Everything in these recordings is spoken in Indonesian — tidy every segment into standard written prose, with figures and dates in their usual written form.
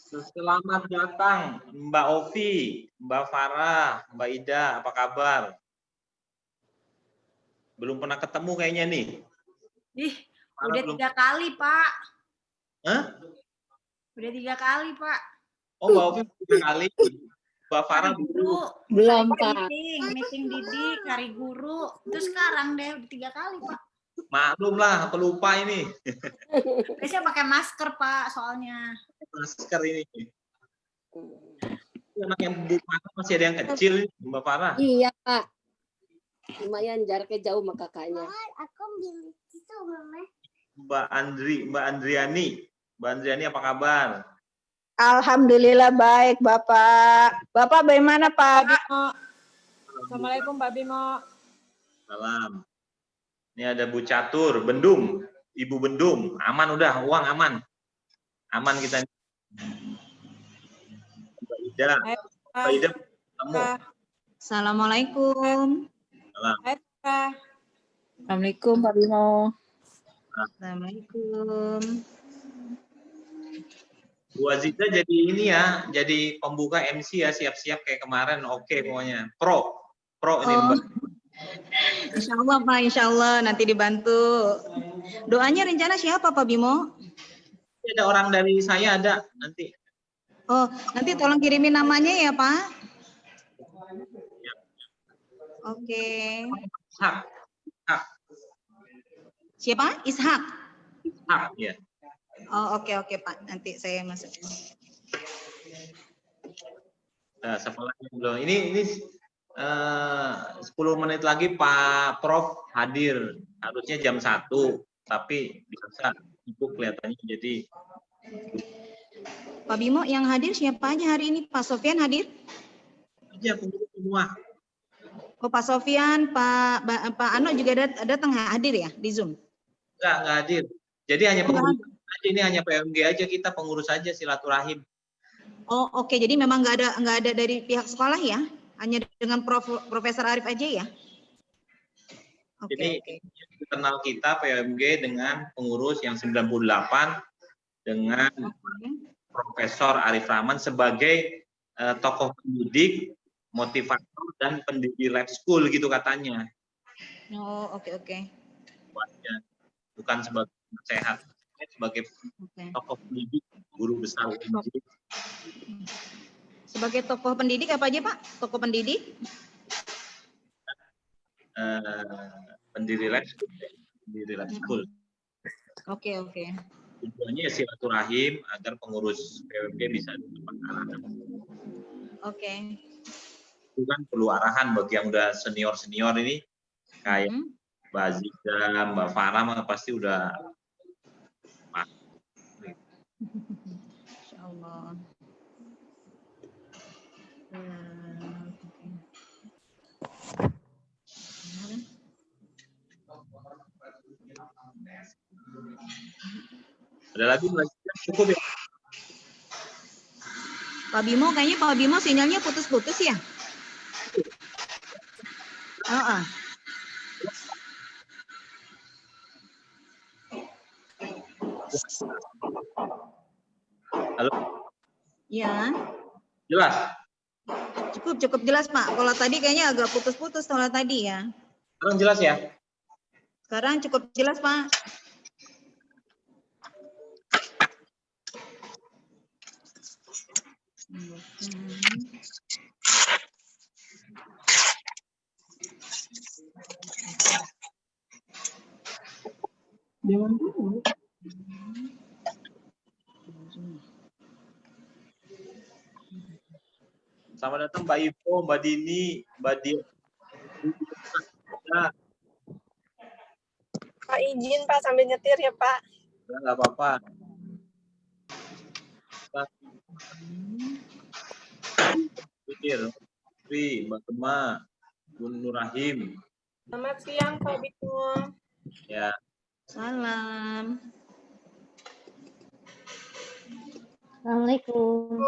Selamat datang Mbak Ovi, Mbak Farah, Mbak Ida, apa kabar? Belum pernah ketemu kayaknya nih. Ih, Farah udah belum. 3 kali, Pak. Hah? Udah 3 kali, Pak. Oh, Mbak Ovi 3 kali. Mbak Farah Hari guru, Belum, saya Pak. meeting didik, hari guru. Terus sekarang deh udah 3 kali, Pak. Maklum lah, pelupa ini. Biasanya pakai masker, Pak, soalnya. Masker ini. Anak yang masih ada yang kecil, Mbak Farah. Iya, Pak. Lumayan jaraknya jauh sama kakaknya. Aku beli itu, Mama. Mbak Andriani. Mbak Andriani apa kabar? Alhamdulillah baik, Bapak. Bapak bagaimana, Pak? Assalamualaikum, Mbak Bimo. Salam. Ini ada Bu Catur, Bendum, Ibu Bendum. Aman udah, uang aman. Aman kita. Mbak Ida. Mbak Ida ketemu. Assalamualaikum. Salam. Assalamualaikum, Pak Bimo. Assalamualaikum. Bu Aziza jadi ini ya, jadi pembuka MC ya, siap-siap kayak kemarin. Oke pokoknya. Pro ini Mbak. Insya Allah Pak, Insya Allah nanti dibantu. Doanya rencana siapa Pak Bimo? Ada orang dari saya ada nanti. Oh, nanti tolong kirimin namanya ya Pak. Ya. Oke. Ishak. Siapa? Ishak. Ishak ya. Oh oke Pak, nanti saya masuk. Nah, sekolahnya belum. Ini 10 menit lagi Pak Prof hadir. Harusnya jam 1, tapi bisa sibuk kelihatannya jadi. Pak Bimo yang hadir siapa aja hari ini? Pak Sofian hadir? Aja pengurus semua. Oh Pak Sofian, Pak Ano juga datang hadir ya di Zoom? Enggak hadir. Jadi hanya pengurus aja, ini hanya PMG aja, kita pengurus aja silaturahim. Oh oke, jadi memang nggak ada dari pihak sekolah ya? Hanya dengan Profesor Arif aja ya? Jadi internal kita PMG dengan pengurus yang 98 dengan Profesor Arif Rahman sebagai tokoh pendidik, motivator dan pendiri lab school gitu katanya. Oh oke. Bukan sebagai penasehat, sebagai tokoh pendidik, guru besar pendidik. Sebagai tokoh pendidik apa aja Pak? Tokoh pendidik? Pendiri lab school. Oke. Tujuannya ya silaturahim agar pengurus PMG bisa tepat arahan. Oke. Itu kan perlu arahan bagi yang udah senior ini kayak Mbak Aziza, Mbak Farah mah pasti udah. Insya Allah. Ada lagi cukup ya? Pak Bimo, kayaknya Pak Bimo sinyalnya putus-putus ya? Halo? Ya. Jelas? Cukup jelas Pak. Kalau tadi kayaknya agak putus-putus kalau tadi ya. Sekarang jelas ya? Sekarang cukup jelas Pak. Selamat datang Mbak Ivo, Mbak Dini, Mbak Dia. Pak izin Pak sambil nyetir ya Pak. Enggak apa-apa. Mbak Gema, Bu Nurahim. Selamat siang Pak Bimo. Ya. Salam. Assalamualaikum.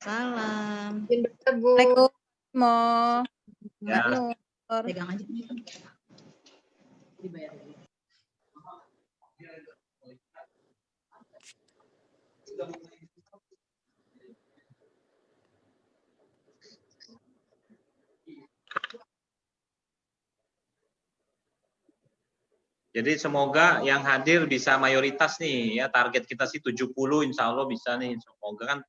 Salam. Assalamualaikum. Ya. Pegang aja. Jadi semoga yang hadir bisa mayoritas nih ya, target kita sih 70 insya Allah bisa nih. Semoga kan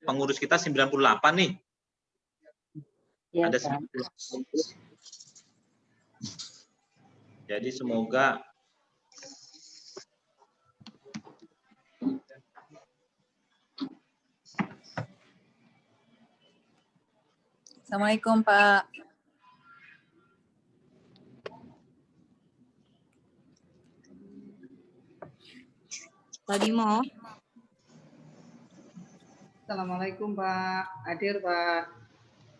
pengurus kita 98 nih. Ya, Ada Pak. 90. Jadi semoga Assalamualaikum Pak. Pak Bimo. Assalamualaikum Pak. Hadir Pak.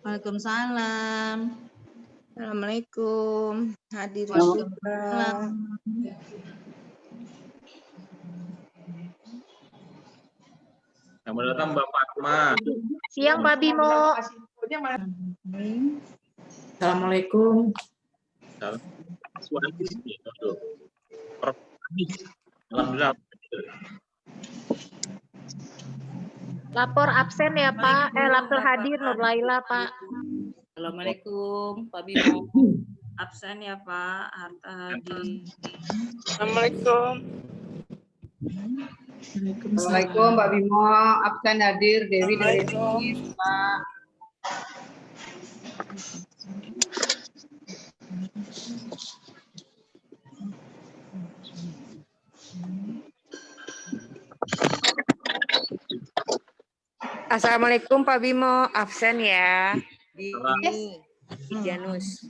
Waalaikumsalam. Assalamualaikum. Hadir Waalaikumsalam. juga. selamat datang Mbak Fatma. Siang Pak Bimo. Assalamualaikum. Alhamdulillah. Lapor absen ya Pak. Lapor hadir Nur Laila Pak. Assalamualaikum Pak Bimo. Absen ya Pak. Harta Hadi. Assalamualaikum. Assalamualaikum Pak Bimo. Absen hadir Dewi dari Rohis Pak. Assalamualaikum Pak Bimo. Absen ya. Di Janus.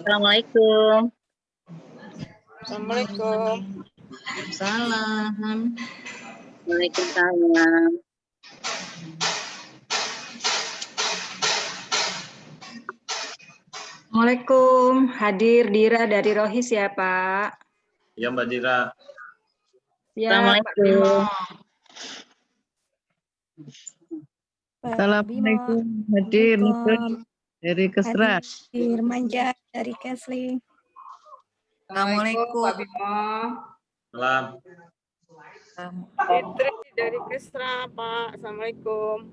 Assalamualaikum. Assalamualaikum. Salam. Waalaikumsalam. Assalamualaikum. Hadir Dira dari Rohis ya Pak. Ya Mbak Dira. Ya, Pak Bimo. Assalamualaikum. Hadir dari Kesra. Hadir Manja dari Kesling. Assalamualaikum. Pak Bimo. Salam. Fitri dari Kesra Pak. Assalamualaikum.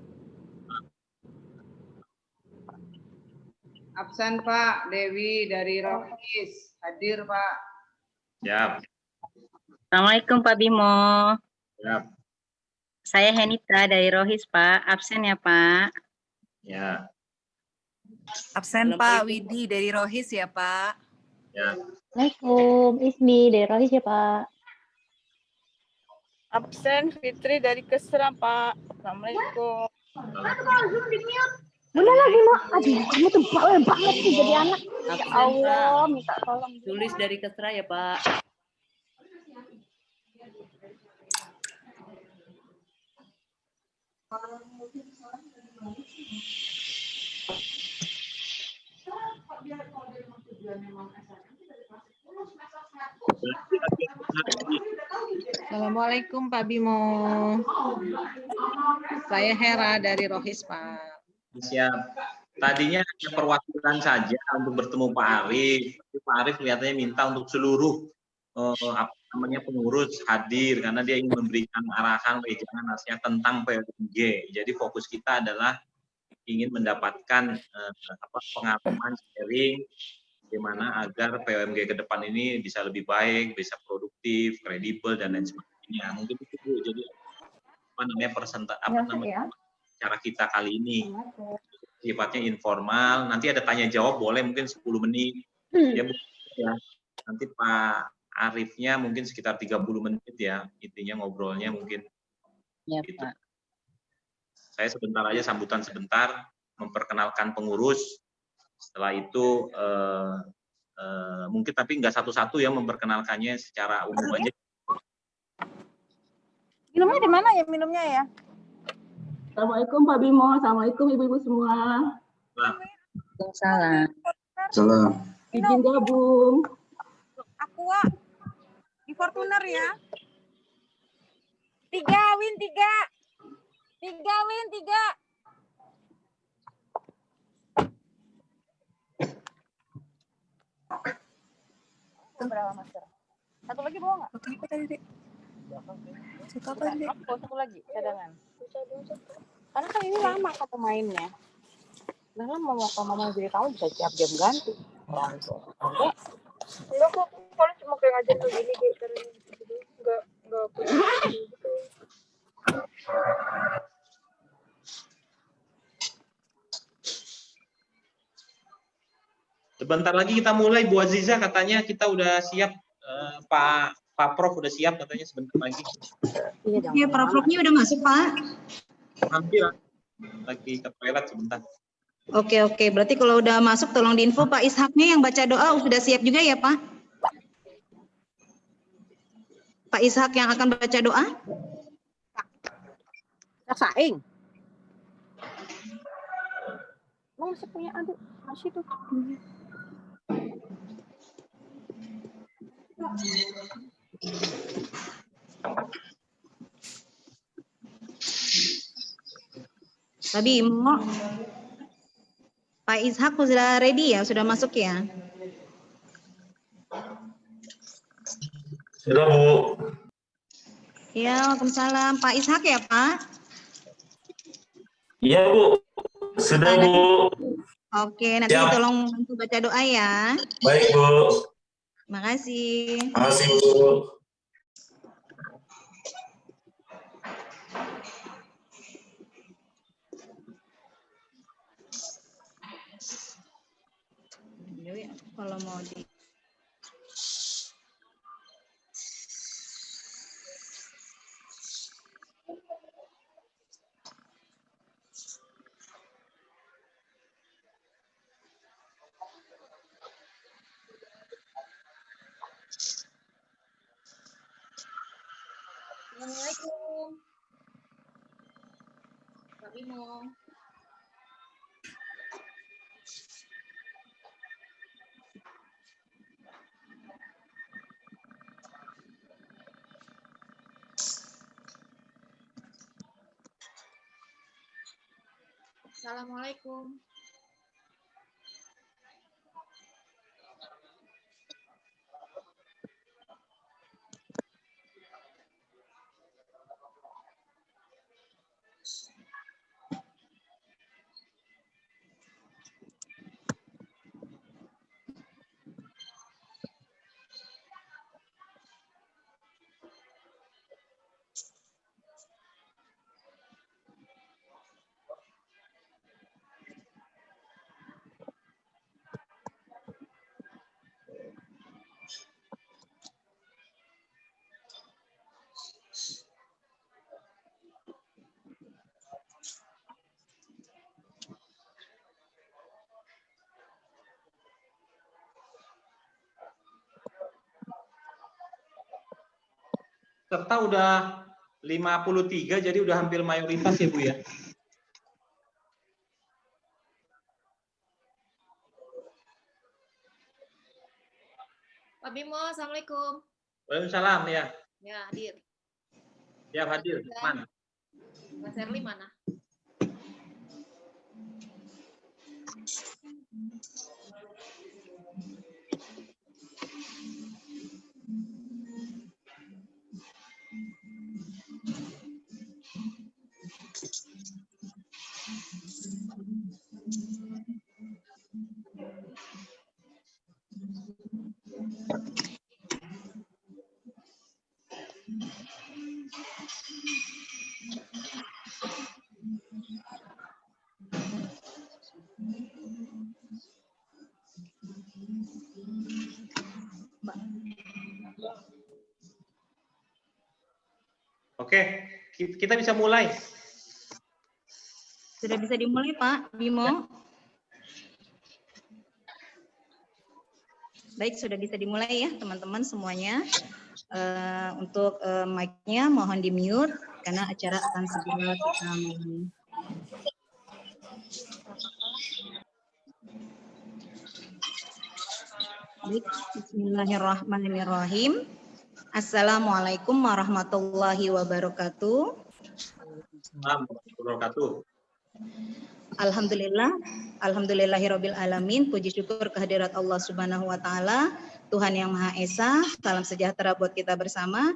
Absen Pak. Dewi dari Rohis. Hadir Pak. Ya. Assalamualaikum Pak Bimo. Ya. Saya Henita dari Rohis Pak. Absen ya Pak. Ya. Absen Pak Widi dari Rohis ya Pak. Ya. Assalamualaikum. Ismi dari Rohis ya Pak. Absen Fitri dari Kesra Pak. Assalamualaikum. Boleh lagi mau. Aduh, kamu tuh bawel banget sih jadi anak. Absen Allah, Pak. minta tolong. Tulis dari Kesra ya Pak. Assalamualaikum Pak Bimo. Saya Hera dari Rohis Pak. Siap. Tadinya hanya perwakilan saja untuk bertemu Pak Arif. Tapi Pak Arif kelihatannya minta untuk seluruh pengurus hadir karena dia ingin memberikan arahan wejangan nasihat tentang PMG. Jadi fokus kita adalah ingin mendapatkan pengalaman sharing bagaimana agar PMG ke depan ini bisa lebih baik, bisa produktif, kredibel dan lain sebagainya. Mungkin itu Bu, jadi cara kita kali ini sifatnya informal. Nanti ada tanya jawab boleh mungkin 10 menit. Ya, Bu, ya. Nanti Pak Arifnya mungkin sekitar 30 menit ya, intinya ngobrolnya mungkin. Ya, gitu. Pak. Saya sebentar aja sambutan sebentar, memperkenalkan pengurus. Setelah itu mungkin tapi nggak satu-satu ya memperkenalkannya secara umum aja. Minumnya di mana ya minumnya ya? Assalamualaikum Pak Bimo. Assalamualaikum ibu-ibu semua. Waalaikumsalam. Salam. Izin gabung. Aqua di Fortuner ya. 3 win 3. 3 win 3. Berapa masker? Satu lagi bawa nggak? Apa tadi, Dek? Apa tadi, Dek? Satu lagi cadangan. Karena kan ini lama kamu mainnya. Nah, lama mau jadi tamu bisa tiap jam ganti. Enggak kok, paling cuma kayak ngajak kayak gini kayak caranya gitu. Enggak gitu. Sebentar lagi kita mulai, Bu Aziza katanya kita udah siap. Pak Prof udah siap katanya sebentar lagi. Iya, Prof-nya udah masuk, Pak. Hampir lagi ke toilet sebentar. Oke, berarti kalau udah masuk tolong diinfo Pak Ishaknya yang baca doa sudah siap juga ya, Pak? Pak Ishak yang akan baca doa? Saing. Masih punya adik, masih tuh. Tapi mau Pak Ishak sudah ready ya? Sudah masuk ya? Sudah, Bu. Ya, Waalaikumsalam. Pak Ishak ya, Pak? Iya, Bu. Sudah, Bu. Oke, nanti Siap. tolong bantu baca doa ya. Baik, Bu. Makasih. Makasih, Bu. Kalau mau di Assalamualaikum. Pak Bimo. Assalamualaikum. Serta udah 53, jadi udah hampir mayoritas ya, Bu ya. Pak Bimo, Assalamualaikum. Waalaikumsalam ya. Ya, hadir. Siap hadir. Mana? Mas Erli mana? Oke, kita bisa mulai. Sudah bisa dimulai, Pak Bimo? Baik, sudah bisa dimulai ya, teman-teman semuanya. Untuk mic-nya mohon di-mute, karena acara akan segera kita mulai. Baik, bismillahirrahmanirrahim. Assalamualaikum warahmatullahi wabarakatuh. Alhamdulillahirabbil alamin. Puji syukur kehadirat Allah Subhanahu wa taala, Tuhan yang Maha Esa. Salam sejahtera buat kita bersama,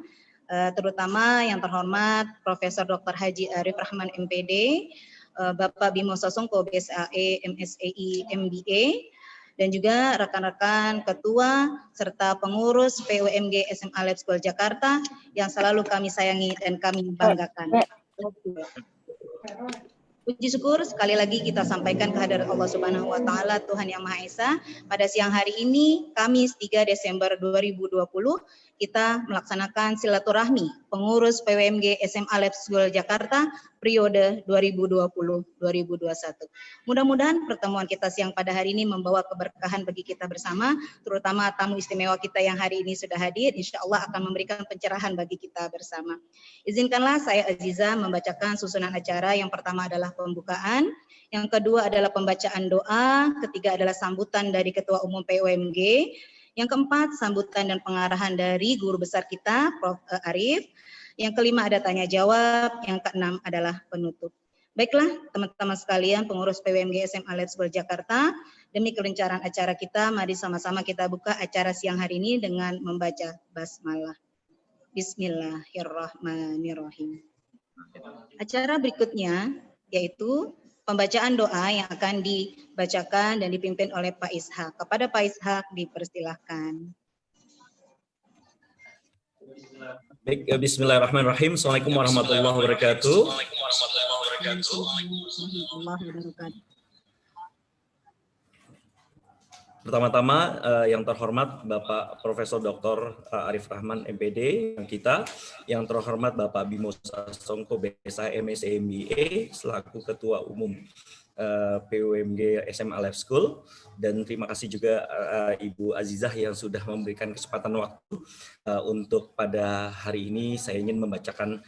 terutama yang terhormat Profesor Dr. Haji Arif Rahman MPD, Bapak Bimo Sosongko BSAE, MSAI, MBA, dan juga rekan-rekan ketua serta pengurus PUMG SMA Lab School Jakarta yang selalu kami sayangi dan kami banggakan. Puji syukur sekali lagi kita sampaikan kehadirat Allah Subhanahu wa taala, Tuhan Yang Maha Esa. Pada siang hari ini, Kamis 3 Desember 2020, kita melaksanakan silaturahmi pengurus PUMG SMA Lab School Jakarta periode 2020-2021. Mudah-mudahan pertemuan kita siang pada hari ini membawa keberkahan bagi kita bersama, terutama tamu istimewa kita yang hari ini sudah hadir, insya Allah akan memberikan pencerahan bagi kita bersama. Izinkanlah saya Aziza membacakan susunan acara. Yang pertama adalah pembukaan, yang kedua adalah pembacaan doa, ketiga adalah sambutan dari Ketua Umum PUMG, yang keempat sambutan dan pengarahan dari guru besar kita, Prof. Arif, yang kelima ada tanya jawab, yang keenam adalah penutup. Baiklah teman-teman sekalian pengurus PUMG SMA Lab School Jakarta, demi kelancaran acara kita, mari sama-sama kita buka acara siang hari ini dengan membaca basmalah. Bismillahirrahmanirrahim. Acara berikutnya yaitu pembacaan doa yang akan dibacakan dan dipimpin oleh Pak Ishak. Kepada Pak Ishak dipersilahkan. Baik, bismillahirrahmanirrahim. Assalamualaikum warahmatullahi wabarakatuh. Pertama-tama yang terhormat Bapak Profesor Dr. Arif Rahman MPD yang terhormat Bapak Bimo Sasongko BSH MSc MBA selaku Ketua Umum PUMG SMA Lab School, dan terima kasih juga Ibu Azizah yang sudah memberikan kesempatan waktu untuk pada hari ini saya ingin membacakan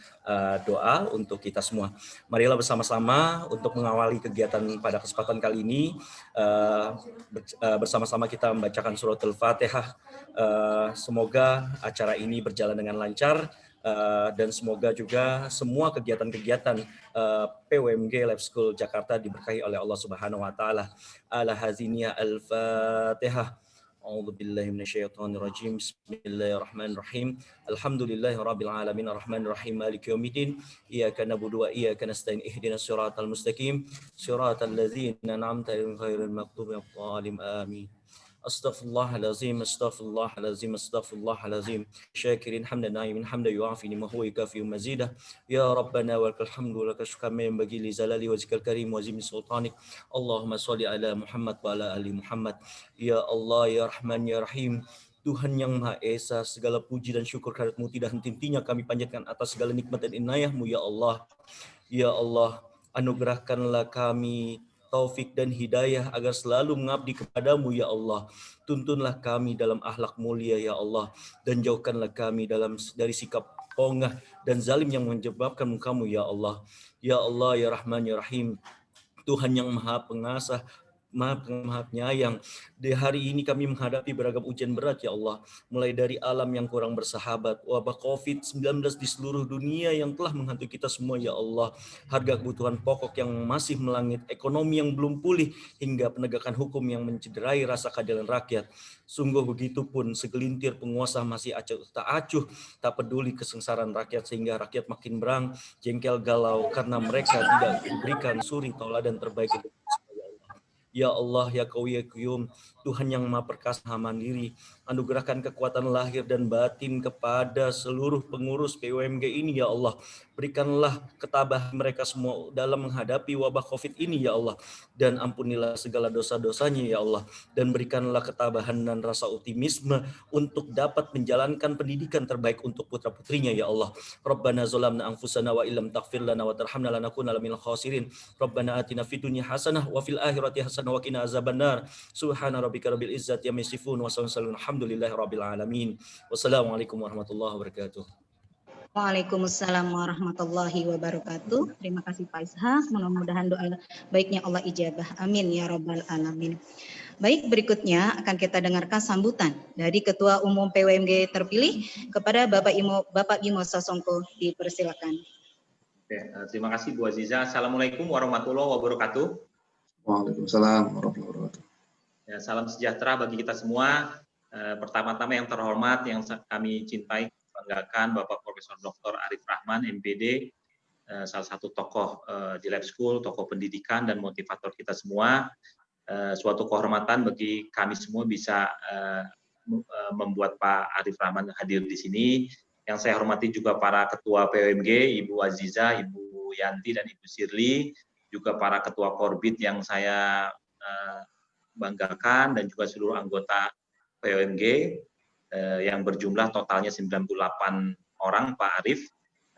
doa untuk kita semua. Marilah bersama-sama untuk mengawali kegiatan pada kesempatan kali ini, bersama-sama kita membacakan suratul Fatihah. Semoga acara ini berjalan dengan lancar, dan semoga juga semua kegiatan-kegiatan PUMG Lab School Jakarta diberkahi oleh Allah Subhanahu wa taala. Ala haziniyah al-Fatihah. A'udzu billahi minasyaitonir rajim. Bismillahirrahmanirrahim. Alhamdulillahirabbil alamin arrahmanir rahim maliki yaumiddin. Iyyaka na'budu wa iyyaka nasta'in ihdinas siratal mustaqim. Siratal ladzina an'amta 'alaihim ghairil maghdubi 'alaihim amin. Astaghfirullahalazim, astaghfirullahalazim, astaghfirullahalazim. Syakirin hamdan na'imin hamdan yu'afini ma huwa yukafi'u mazidah. Ya Rabbana wa lakal hamdu wa lakal syukru kama yanbaghi li zalali wajhikal karim wa azimi sultanik. Allahumma shalli ala Muhammad wa ala ali Muhammad. Ya Allah, ya Rahman, ya Rahim. Tuhan yang Maha Esa, segala puji dan syukur kehadirat-Mu tidak henti-hentinya kami panjatkan atas segala nikmat dan inayah-Mu, ya Allah. Ya Allah, anugerahkanlah kami taufik dan hidayah agar selalu mengabdi kepadamu, ya Allah. Tuntunlah kami dalam akhlak mulia, ya Allah, dan jauhkanlah kami dari sikap pongah dan zalim yang menyebabkan kamu, ya Allah. Ya Allah, ya Rahman, ya Rahim. Tuhan yang Maha Pengasih, Maha Penyayang, di hari ini kami menghadapi beragam ujian berat, ya Allah. Mulai dari alam yang kurang bersahabat, wabah COVID-19 di seluruh dunia yang telah menghantui kita semua, ya Allah. Harga kebutuhan pokok yang masih melangit, ekonomi yang belum pulih, hingga penegakan hukum yang mencederai rasa keadilan rakyat. Sungguh begitu pun segelintir penguasa masih tak acuh, tak peduli kesengsaraan rakyat, sehingga rakyat makin berang, jengkel galau karena mereka tidak diberikan suri tauladan terbaik. Ya Allah, ya Qawi, ya Qayyum, Tuhan yang Maha Perkasa, Maha Mandiri, anugerahkan kekuatan lahir dan batin kepada seluruh pengurus PUMG ini, ya Allah. Berikanlah ketabahan mereka semua dalam menghadapi wabah COVID ini, ya Allah. Dan ampunilah segala dosa-dosanya, ya Allah. Dan berikanlah ketabahan dan rasa optimisme untuk dapat menjalankan pendidikan terbaik untuk putra-putrinya, ya Allah. Rabbana zolamna anfusana wa illam taghfir lana wa tarhamna lanakunanna minal khasirin. Rabbana atina fid dunya hasanah wa fil akhirati hasanah wa qina azabannar. Subhana rabbika rabbil izzati amma yasifun wa salamun alhamdulillahi rabbil alamin. Wassalamualaikum warahmatullahi wabarakatuh. Waalaikumsalam warahmatullahi wabarakatuh. Terima kasih Pak Ishak. Mudah-mudahan doa baiknya Allah ijabah. Amin ya rabbal alamin. Baik, berikutnya akan kita dengarkan sambutan dari Ketua Umum PUMG terpilih kepada Bapak Bimo Sasongko. Dipersilakan. Oke, terima kasih Bu Aziza. Assalamualaikum warahmatullahi wabarakatuh. Waalaikumsalam warahmatullahi wabarakatuh. Ya, salam sejahtera bagi kita semua. Pertama-tama yang terhormat yang kami cintai, banggakan Bapak Profesor Dr. Arif Rahman MPD, salah satu tokoh di Lab School, tokoh pendidikan dan motivator kita semua. suatu kehormatan bagi kami semua bisa membuat Pak Arif Rahman hadir di sini. Yang saya hormati juga para ketua PWMG, Ibu Aziza, Ibu Yanti, dan Ibu Sirli, juga para ketua Korbit yang saya banggakan, dan juga seluruh anggota PWMG yang berjumlah totalnya 98 orang, Pak Arif.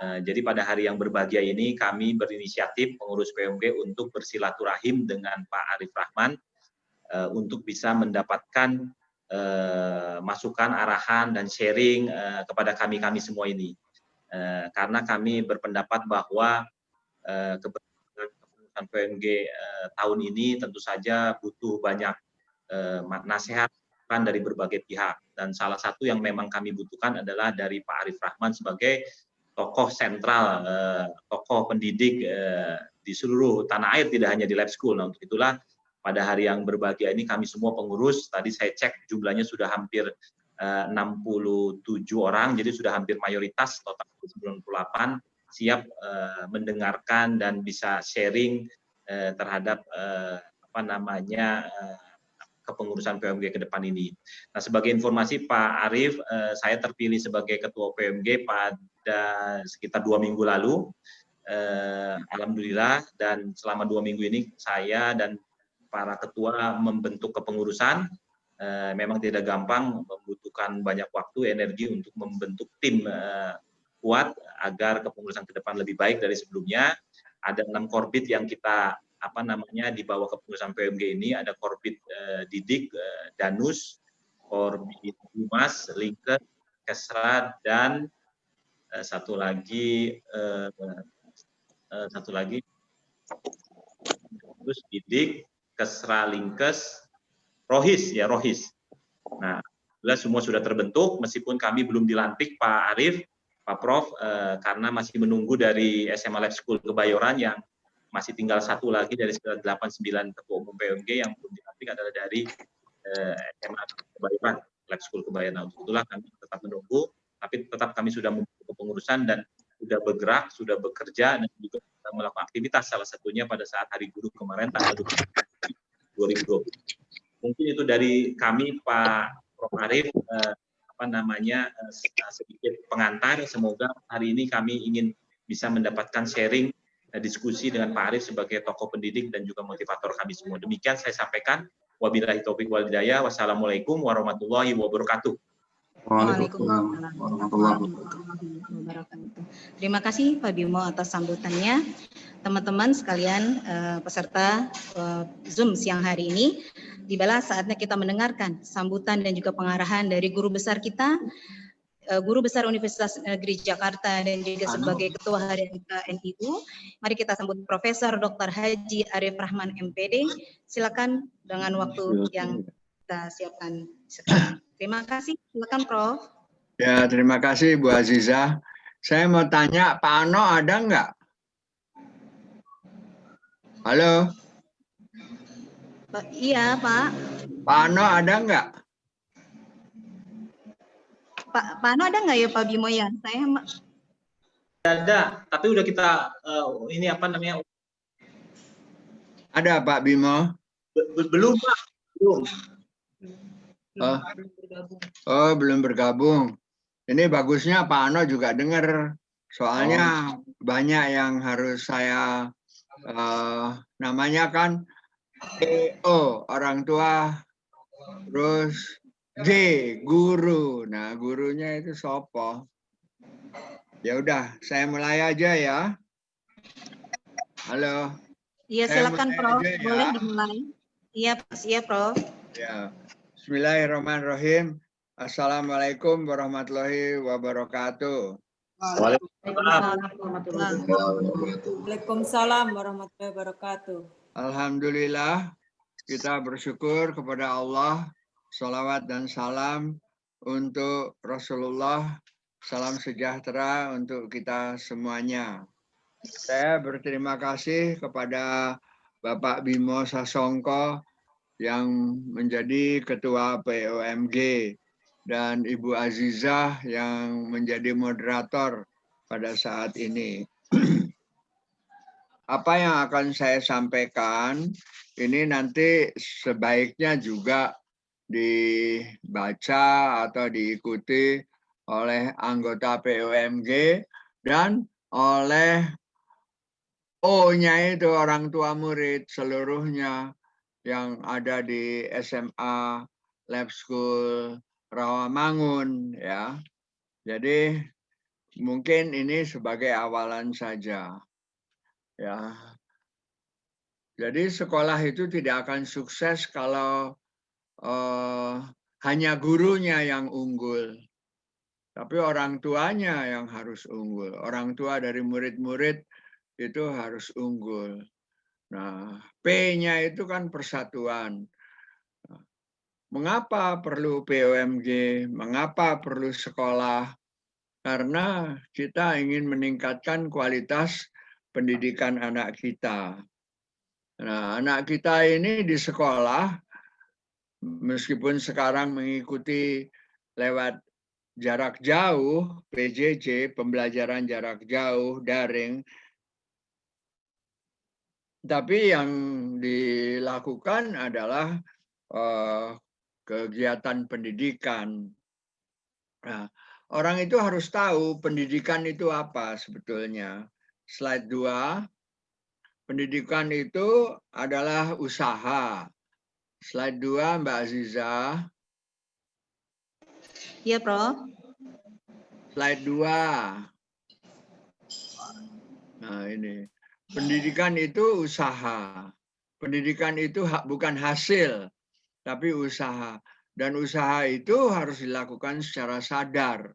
Jadi pada hari yang berbahagia ini kami berinisiatif pengurus PWMG untuk bersilaturahim dengan Pak Arif Rahman untuk bisa mendapatkan masukan, arahan, dan sharing kepada kami semua ini. Karena kami berpendapat bahwa kepengurusan PWMG tahun ini tentu saja butuh banyak nasihat dari berbagai pihak. Dan salah satu yang memang kami butuhkan adalah dari Pak Arif Rahman sebagai tokoh sentral, tokoh pendidik di seluruh tanah air, tidak hanya di Lab School. Nah, untuk itulah pada hari yang berbahagia ini kami semua pengurus, tadi saya cek jumlahnya sudah hampir 67 orang, jadi sudah hampir mayoritas, total 98, siap mendengarkan dan bisa sharing terhadap kepengurusan PWMG ke depan ini. Nah, sebagai informasi Pak Arif, saya terpilih sebagai Ketua PWMG pada sekitar 2 minggu lalu. Alhamdulillah, dan selama 2 minggu ini saya dan para ketua membentuk kepengurusan. Memang tidak gampang, membutuhkan banyak waktu, energi untuk membentuk tim kuat agar kepengurusan ke depan lebih baik dari sebelumnya. Ada 6 korbit yang kita di bawah kepengurusan PWMG ini. Ada korbit Didik, Danus, korbit Humas, Linker, Kesra, dan satu lagi terus Didik, Kesra, Linkes, Rohis. Nah, semua sudah terbentuk, meskipun kami belum dilantik Pak Arif, Pak Prof, karena masih menunggu dari SMA Lab School Kebayoran yang masih tinggal satu lagi dari 89 ketua umum PWMG yang belum dilantik adalah dari SMA Kebayoran, Lab School Kebayoran. Untuk itulah kami tetap menunggu, tapi tetap kami sudah membentuk kepengurusan dan sudah bergerak, sudah bekerja, dan juga melakukan aktivitas, salah satunya pada saat Hari Guru kemarin tanggal 2020. Mungkin itu dari kami, Pak Prof Arif, sedikit pengantar. Semoga hari ini kami ingin bisa mendapatkan sharing, diskusi dengan Pak Arif sebagai tokoh pendidik dan juga motivator kami semua. Demikian saya sampaikan. Wabillahi taufiq wal hidayah. Wassalamualaikum warahmatullahi wabarakatuh. Waalaikumsalam warahmatullahi wabarakatuh. Terima kasih Pak Bimo atas sambutannya. Teman-teman sekalian peserta Zoom siang hari ini, tibalah saatnya kita mendengarkan sambutan dan juga pengarahan dari guru besar kita, Guru Besar Universitas Negeri Jakarta dan juga sebagai Ketua Harian KNIU. Mari kita sambut Profesor Dr. Haji Arif Rahman MPD. Silakan dengan waktu yang kita siapkan sekarang. Terima kasih. Silakan Prof. Ya, terima kasih Bu Aziza. Saya mau tanya, Pak Ano ada nggak? Halo? Iya, Pak. Pak Ano ada nggak? Pak Ano ada nggak ya Pak Bimo ya? Saya ada, tapi udah kita Ada Pak Bimo? Belum Pak, belum. Oh, belum bergabung. Ini bagusnya Pak Ano juga dengar. Soalnya banyak yang harus saya namanya kan EO orang tua, terus G guru. Nah, gurunya itu sopo. Ya udah, saya mulai aja ya. Halo. Iya, silakan Prof. Boleh dimulai. Iya, Prof. Ya. Bismillahirrahmanirrahim. Assalamualaikum warahmatullahi wabarakatuh. Waalaikumsalam warahmatullahi wabarakatuh. Alhamdulillah, kita bersyukur kepada Allah. Salawat dan salam untuk Rasulullah. Salam sejahtera untuk kita semuanya. Saya berterima kasih kepada Bapak Bimo Sasongko yang menjadi Ketua PWMG dan Ibu Azizah yang menjadi moderator pada saat ini. apa yang akan saya sampaikan ini nanti sebaiknya juga dibaca atau diikuti oleh anggota POMG dan oleh O-nya itu orang tua murid seluruhnya yang ada di SMA Lab School Rawamangun ya. Jadi mungkin ini sebagai awalan saja. Ya. Jadi sekolah itu tidak akan sukses kalau hanya gurunya yang unggul. Tapi orang tuanya yang harus unggul. Orang tua dari murid-murid itu harus unggul. Nah, P-nya itu kan persatuan. Mengapa perlu POMG? Mengapa perlu sekolah? Karena kita ingin meningkatkan kualitas pendidikan anak kita. Nah, anak kita ini di sekolah, meskipun sekarang mengikuti lewat jarak jauh, PJJ, pembelajaran jarak jauh, daring, tapi yang dilakukan adalah kegiatan pendidikan. Nah, orang itu harus tahu pendidikan itu apa sebetulnya. Slide 2, pendidikan itu adalah usaha. Slide 2, Mbak Aziza. Iya, Prof. Slide 2. Nah, ini. Pendidikan itu usaha. Pendidikan itu bukan hasil, tapi usaha. Dan usaha itu harus dilakukan secara sadar.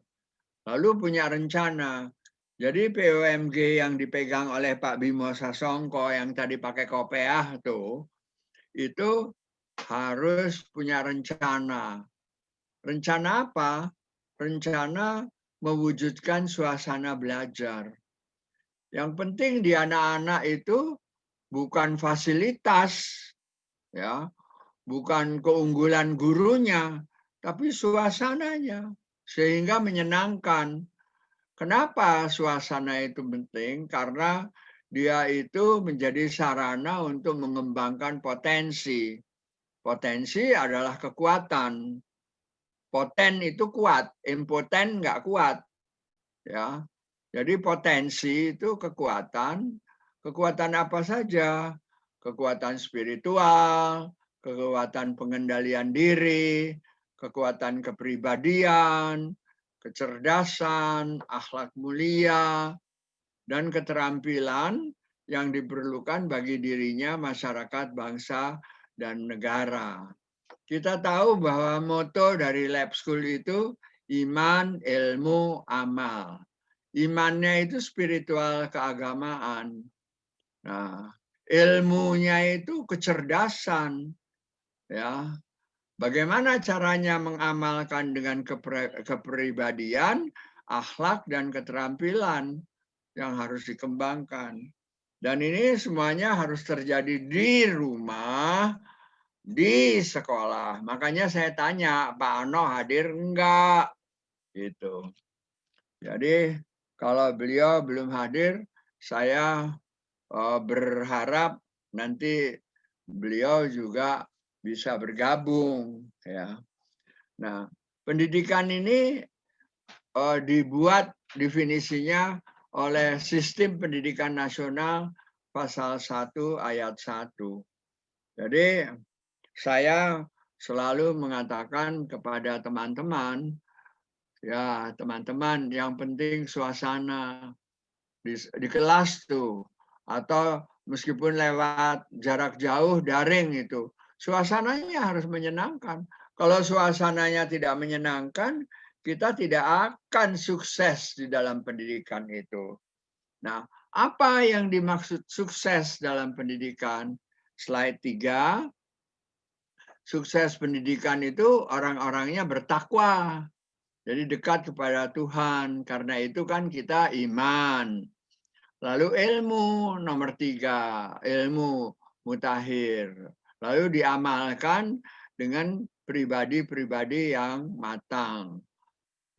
Lalu punya rencana. Jadi POMG yang dipegang oleh Pak Bimo Sasongko yang tadi pakai kopiah tuh, itu harus punya rencana. Rencana apa? Rencana mewujudkan suasana belajar. Yang penting di anak-anak itu bukan fasilitas, ya, bukan keunggulan gurunya, tapi suasananya, sehingga menyenangkan. Kenapa suasana itu penting? Karena dia itu menjadi sarana untuk mengembangkan potensi. Potensi adalah kekuatan. Poten itu kuat, impoten nggak kuat. Ya. Jadi potensi itu kekuatan. Kekuatan apa saja? Kekuatan spiritual, kekuatan pengendalian diri, kekuatan kepribadian, kecerdasan, akhlak mulia, dan keterampilan yang diperlukan bagi dirinya, masyarakat, bangsa, dan negara. Kita tahu bahwa moto dari Lab School itu iman, ilmu, amal. Imannya itu spiritual keagamaan. Nah, ilmunya itu kecerdasan. Ya. Bagaimana caranya mengamalkan dengan kepribadian, akhlak, dan keterampilan yang harus dikembangkan. Dan ini semuanya harus terjadi di rumah, di sekolah. Makanya saya tanya, Pak Ano hadir enggak? Gitu. Jadi kalau beliau belum hadir, saya berharap nanti beliau juga bisa bergabung. Ya. Nah, pendidikan ini dibuat definisinya oleh Sistem Pendidikan Nasional Pasal 1 Ayat 1. Jadi saya selalu mengatakan kepada teman-teman, ya teman-teman, yang penting suasana di kelas tuh, atau meskipun lewat jarak jauh daring itu, suasananya harus menyenangkan. Kalau suasananya tidak menyenangkan, kita tidak akan sukses di dalam pendidikan itu. Nah, apa yang dimaksud sukses dalam pendidikan? Slide 3. Sukses pendidikan itu orang-orangnya bertakwa. Jadi dekat kepada Tuhan. Karena itu kan kita iman. Lalu ilmu nomor 3. Ilmu mutakhir. Lalu diamalkan dengan pribadi-pribadi yang matang.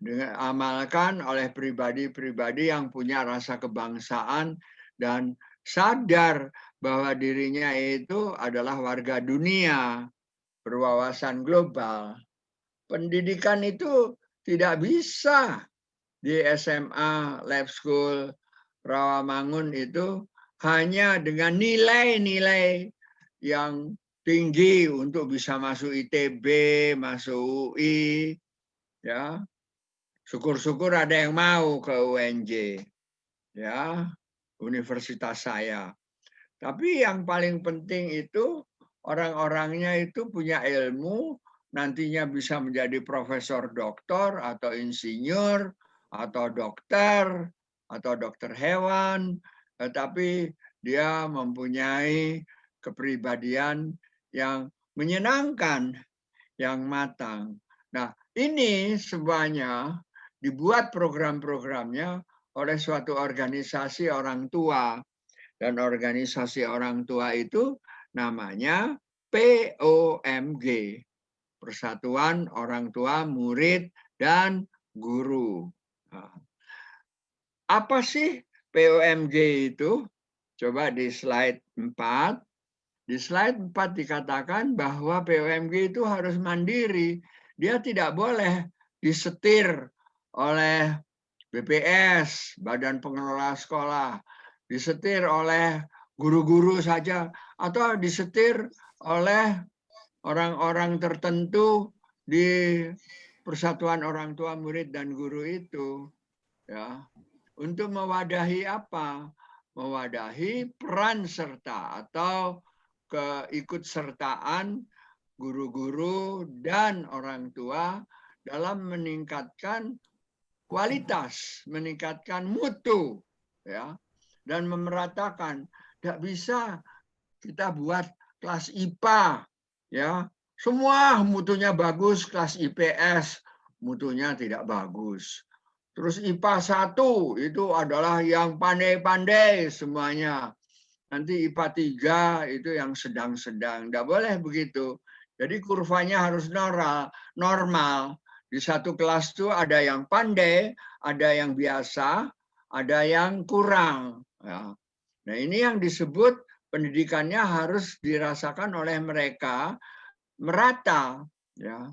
Diamalkan oleh pribadi-pribadi yang punya rasa kebangsaan dan sadar bahwa dirinya itu adalah warga dunia, berwawasan global. Pendidikan itu tidak bisa di SMA, Lab School, Rawamangun itu hanya dengan nilai-nilai yang tinggi untuk bisa masuk ITB, masuk UI, ya. Syukur-syukur ada yang mau ke UNJ, ya, universitas saya. Tapi yang paling penting itu orang-orangnya itu punya ilmu, nantinya bisa menjadi profesor doktor atau insinyur atau dokter hewan, tetapi dia mempunyai kepribadian yang menyenangkan, yang matang. Nah, ini semuanya dibuat program-programnya oleh suatu organisasi orang tua. Dan organisasi orang tua itu namanya POMG, Persatuan Orang Tua Murid dan Guru. Nah, apa sih POMG itu? Coba di slide 4. Di slide 4 dikatakan bahwa POMG itu harus mandiri. Dia tidak boleh disetir oleh BPS, Badan Pengelola Sekolah, disetir oleh guru-guru saja, atau disetir oleh orang-orang tertentu di Persatuan Orang Tua Murid dan Guru itu. Ya, untuk mewadahi apa? Mewadahi peran serta atau keikutsertaan guru-guru dan orang tua dalam meningkatkan kualitas, meningkatkan mutu, ya, dan memeratakan. Tidak bisa kita buat kelas IPA, ya, semua mutunya bagus, kelas IPS mutunya tidak bagus. Terus IPA 1 itu adalah yang pandai-pandai semuanya. Nanti IPA 3 itu yang sedang-sedang. Tidak boleh begitu. Jadi kurvanya harus normal. Di satu kelas itu ada yang pandai, ada yang biasa, ada yang kurang. Ya. Nah, ini yang disebut pendidikannya harus dirasakan oleh mereka merata. Ya.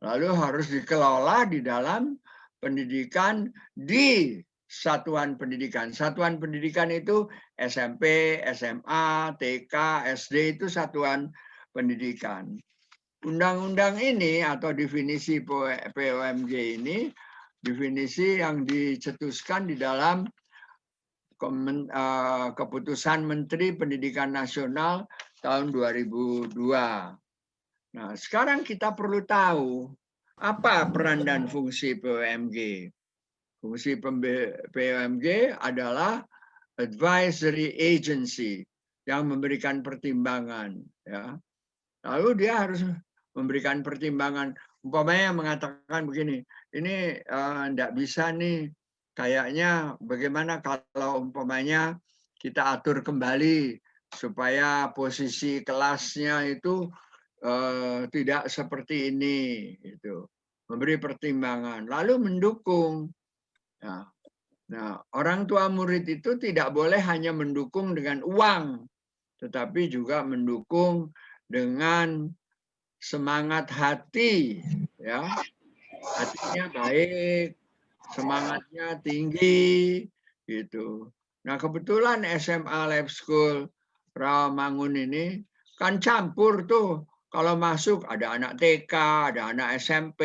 Lalu harus dikelola di dalam pendidikan di satuan pendidikan. Satuan pendidikan itu SMP, SMA, TK, SD itu satuan pendidikan. Undang-undang ini atau definisi POMG ini, definisi yang dicetuskan di dalam keputusan Menteri Pendidikan Nasional tahun 2002. Nah, sekarang kita perlu tahu apa peran dan fungsi POMG. Fungsi POMG adalah advisory agency yang memberikan pertimbangan. Ya. Lalu dia harus memberikan pertimbangan. Umpamanya mengatakan begini, ini tidak bisa nih, kayaknya bagaimana kalau umpamanya kita atur kembali supaya posisi kelasnya itu tidak seperti ini, gitu. Memberi pertimbangan, lalu mendukung. Nah, orang tua murid itu tidak boleh hanya mendukung dengan uang, tetapi juga mendukung dengan semangat hati, ya, hatinya baik, semangatnya tinggi, gitu. Nah, kebetulan SMA Lab School Rawamangun ini kan campur tuh. Kalau masuk ada anak TK, ada anak SMP,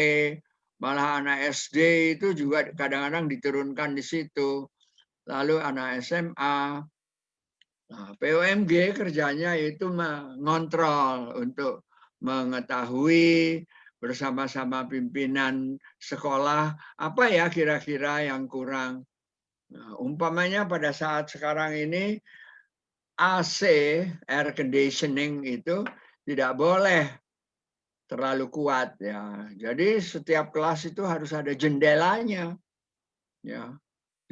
malah anak SD itu juga kadang-kadang diturunkan di situ. Lalu anak SMA. Nah, POMG kerjanya itu mengontrol untuk mengetahui bersama-sama pimpinan sekolah apa ya kira-kira yang kurang. Nah, umpamanya pada saat sekarang ini AC, air conditioning itu tidak boleh terlalu kuat, ya. Jadi setiap kelas itu harus ada jendelanya, ya.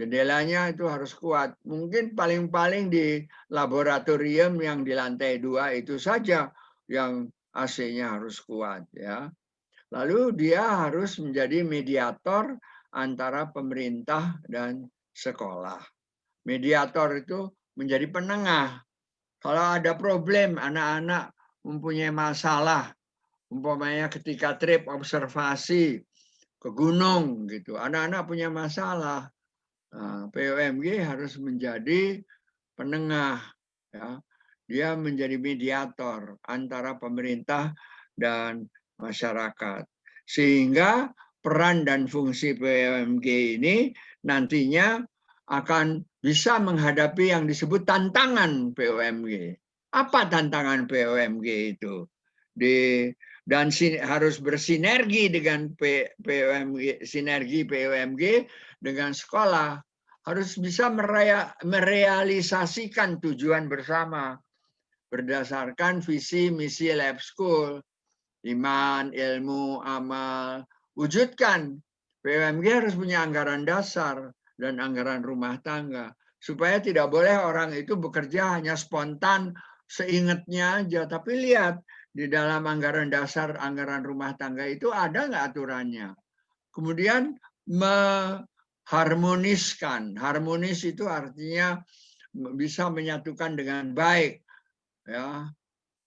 Jendelanya itu harus kuat. Mungkin paling-paling di laboratorium yang di lantai 2 itu saja yang AC-nya harus kuat, ya. Lalu dia harus menjadi mediator antara pemerintah dan sekolah. Mediator itu menjadi penengah. Kalau ada problem, anak-anak mempunyai masalah, umpamanya ketika trip observasi ke gunung gitu, anak-anak punya masalah, nah, POMG harus menjadi penengah, ya. Dia menjadi mediator antara pemerintah dan masyarakat, sehingga peran dan fungsi POMG ini nantinya akan bisa menghadapi yang disebut tantangan POMG. Apa tantangan POMG itu? Dan harus bersinergi dengan POMG, sinergi POMG dengan sekolah, harus bisa merealisasikan tujuan bersama berdasarkan visi misi Lab School, iman, ilmu, amal. Wujudkan. POMG harus punya anggaran dasar dan anggaran rumah tangga, supaya tidak boleh orang itu bekerja hanya spontan seingatnya aja. Tapi lihat di dalam anggaran dasar, anggaran rumah tangga itu ada nggak aturannya. Kemudian mengharmoniskan. Harmonis itu artinya bisa menyatukan dengan baik, ya,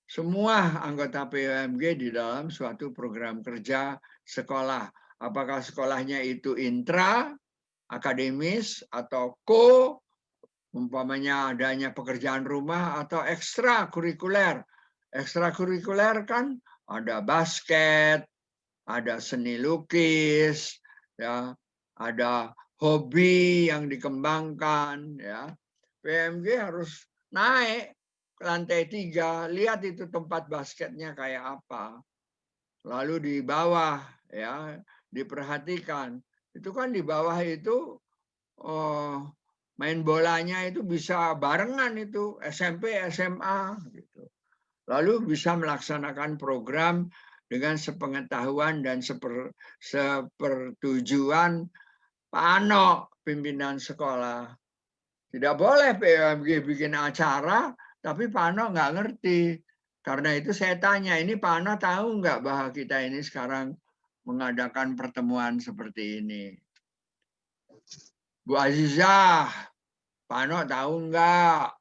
semua anggota POMG di dalam suatu program kerja sekolah. Apakah sekolahnya itu intra, akademis, atau umpamanya adanya pekerjaan rumah, atau ekstra kurikuler. Ekstra kurikuler kan ada basket, ada seni lukis, ya, ada hobi yang dikembangkan, ya. POMG harus naik ke lantai 3, lihat itu tempat basketnya kayak apa. Lalu di bawah, ya, diperhatikan. Itu kan di bawah itu main bolanya itu bisa barengan itu SMP, SMA gitu. Lalu bisa melaksanakan program dengan sepengetahuan dan sepertujuan Pak Ano, pimpinan sekolah. Tidak boleh POMG bikin acara, tapi Pak Ano nggak ngerti. Karena itu saya tanya, ini Pak Ano tahu nggak bahwa kita ini sekarang mengadakan pertemuan seperti ini? Bu Azizah, Pak Ano tahu nggak?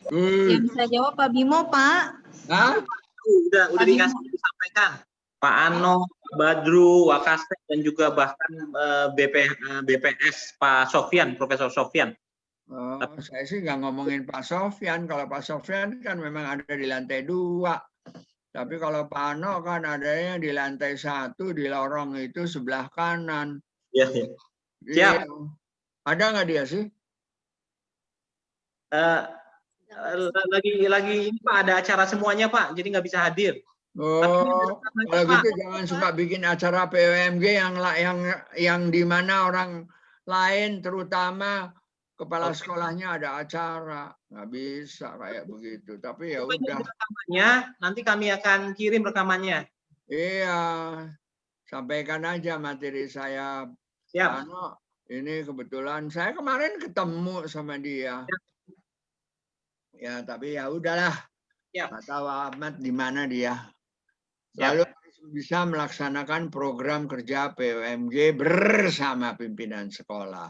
Yang bisa jawab Pak Bimo, Pak. Hah? Udah dikasih disampaikan. Pak Ano, Badru, Wakastek, dan juga bahkan BPS Pak Sofyan, Profesor Sofyan. Oh, saya sih nggak ngomongin Pak Sofyan. Kalau Pak Sofyan kan memang ada di lantai 2. Tapi kalau Pak Ano kan adanya di lantai 1, di lorong itu sebelah kanan. Iya, ya. Siap. Ada nggak dia sih? Lagi ini Pak, ada acara semuanya Pak, jadi nggak bisa hadir. Oh, kalau gitu jangan suka bikin acara POMG yang di mana orang lain, terutama kepala sekolahnya ada acara, nggak bisa kayak begitu. Tapi ya udah. Rekamannya, nanti kami akan kirim rekamannya. Iya, sampaikan aja materi saya. Siap. Ano, ini kebetulan saya kemarin ketemu sama dia. Ya, tapi ya udahlah. Nggak tahu amat di mana dia. Lalu bisa melaksanakan program kerja POMG bersama pimpinan sekolah.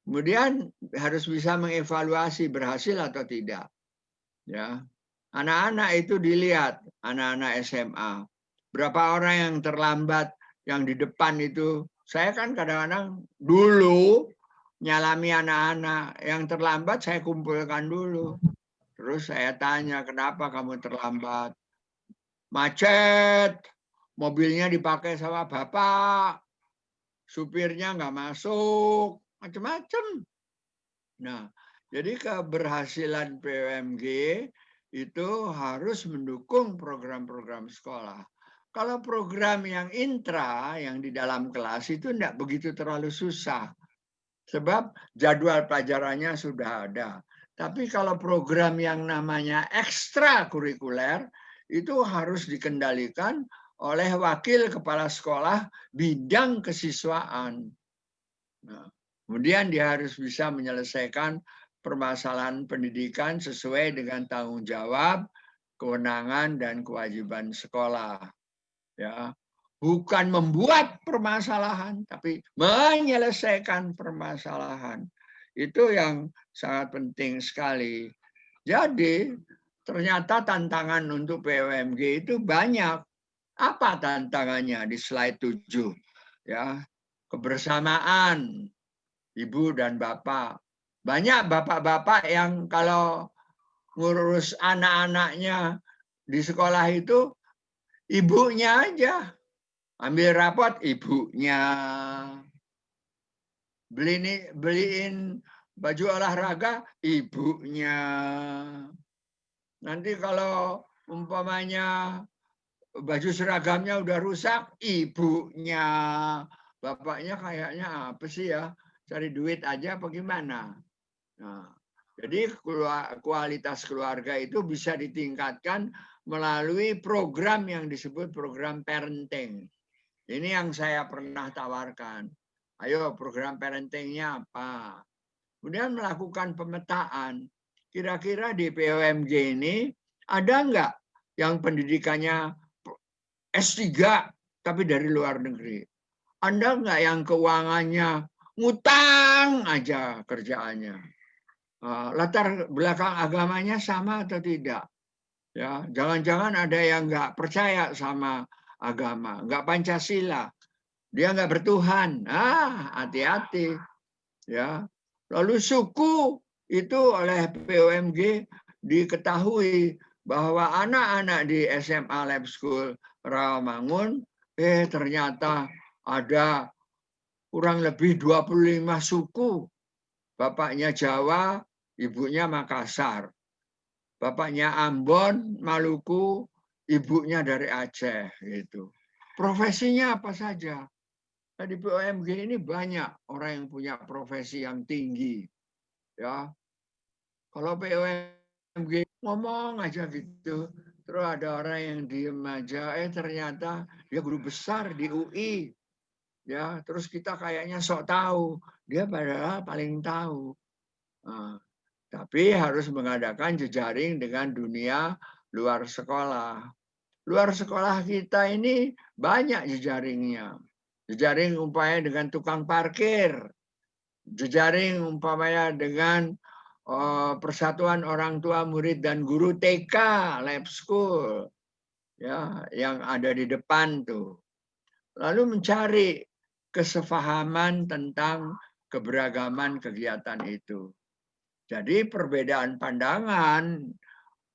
Kemudian harus bisa mengevaluasi berhasil atau tidak. Ya, anak-anak itu dilihat, anak-anak SMA. Berapa orang yang terlambat, yang di depan itu. Saya kan kadang-kadang dulu nyalami anak-anak yang terlambat, saya kumpulkan dulu. Terus saya tanya, kenapa kamu terlambat? Macet, mobilnya dipakai sama bapak, supirnya nggak masuk, macam-macam. Nah, jadi keberhasilan POMG itu harus mendukung program-program sekolah. Kalau program yang intra, yang di dalam kelas itu tidak begitu terlalu susah. Sebab jadwal pelajarannya sudah ada. Tapi kalau program yang namanya ekstrakurikuler, itu harus dikendalikan oleh wakil kepala sekolah bidang kesiswaan. Nah, kemudian dia harus bisa menyelesaikan permasalahan pendidikan sesuai dengan tanggung jawab, kewenangan, dan kewajiban sekolah. Ya, bukan membuat permasalahan, tapi menyelesaikan permasalahan. Itu yang sangat penting sekali. Jadi ternyata tantangan untuk POMG itu banyak. Apa tantangannya di slide 7? Ya, kebersamaan ibu dan bapak. Banyak bapak-bapak yang kalau ngurus anak-anaknya di sekolah itu ibunya aja. Ambil rapot ibunya. Beliin baju olahraga ibunya. Nanti kalau umpamanya baju seragamnya udah rusak, ibunya. Bapaknya kayaknya apa sih ya? Cari duit aja apa gimana? Nah, jadi kualitas keluarga itu bisa ditingkatkan melalui program yang disebut program parenting. Ini yang saya pernah tawarkan. Ayo program parentingnya apa? Kemudian melakukan pemetaan. Kira-kira di POMG ini ada nggak yang pendidikannya S3 tapi dari luar negeri? Ada nggak yang keuangannya ngutang aja kerjaannya? Latar belakang agamanya sama atau tidak? Ya, jangan-jangan ada yang nggak percaya sama agama, nggak Pancasila, dia nggak bertuhan. Hati-hati. Ya, lalu suku itu oleh POMG diketahui bahwa anak-anak di SMA Lab School Rawamangun ternyata ada kurang lebih 25 suku. Bapaknya Jawa, ibunya Makassar. Bapaknya Ambon, Maluku, ibunya dari Aceh gitu. Profesinya apa saja? Di POMG ini banyak orang yang punya profesi yang tinggi. Ya. Kalau POMG ngomong aja gitu, terus ada orang yang diem aja, ternyata dia guru besar di UI. Ya, terus kita kayaknya sok tahu, dia padahal paling tahu. Tapi harus mengadakan jejaring dengan dunia luar sekolah. Luar sekolah kita ini banyak jejaringnya. Jejaring umpamanya dengan tukang parkir. Jejaring umpamanya dengan persatuan orang tua murid dan guru TK, Lab School. Ya, yang ada di depan tuh. Lalu mencari kesepahaman tentang keberagaman kegiatan itu. Jadi perbedaan pandangan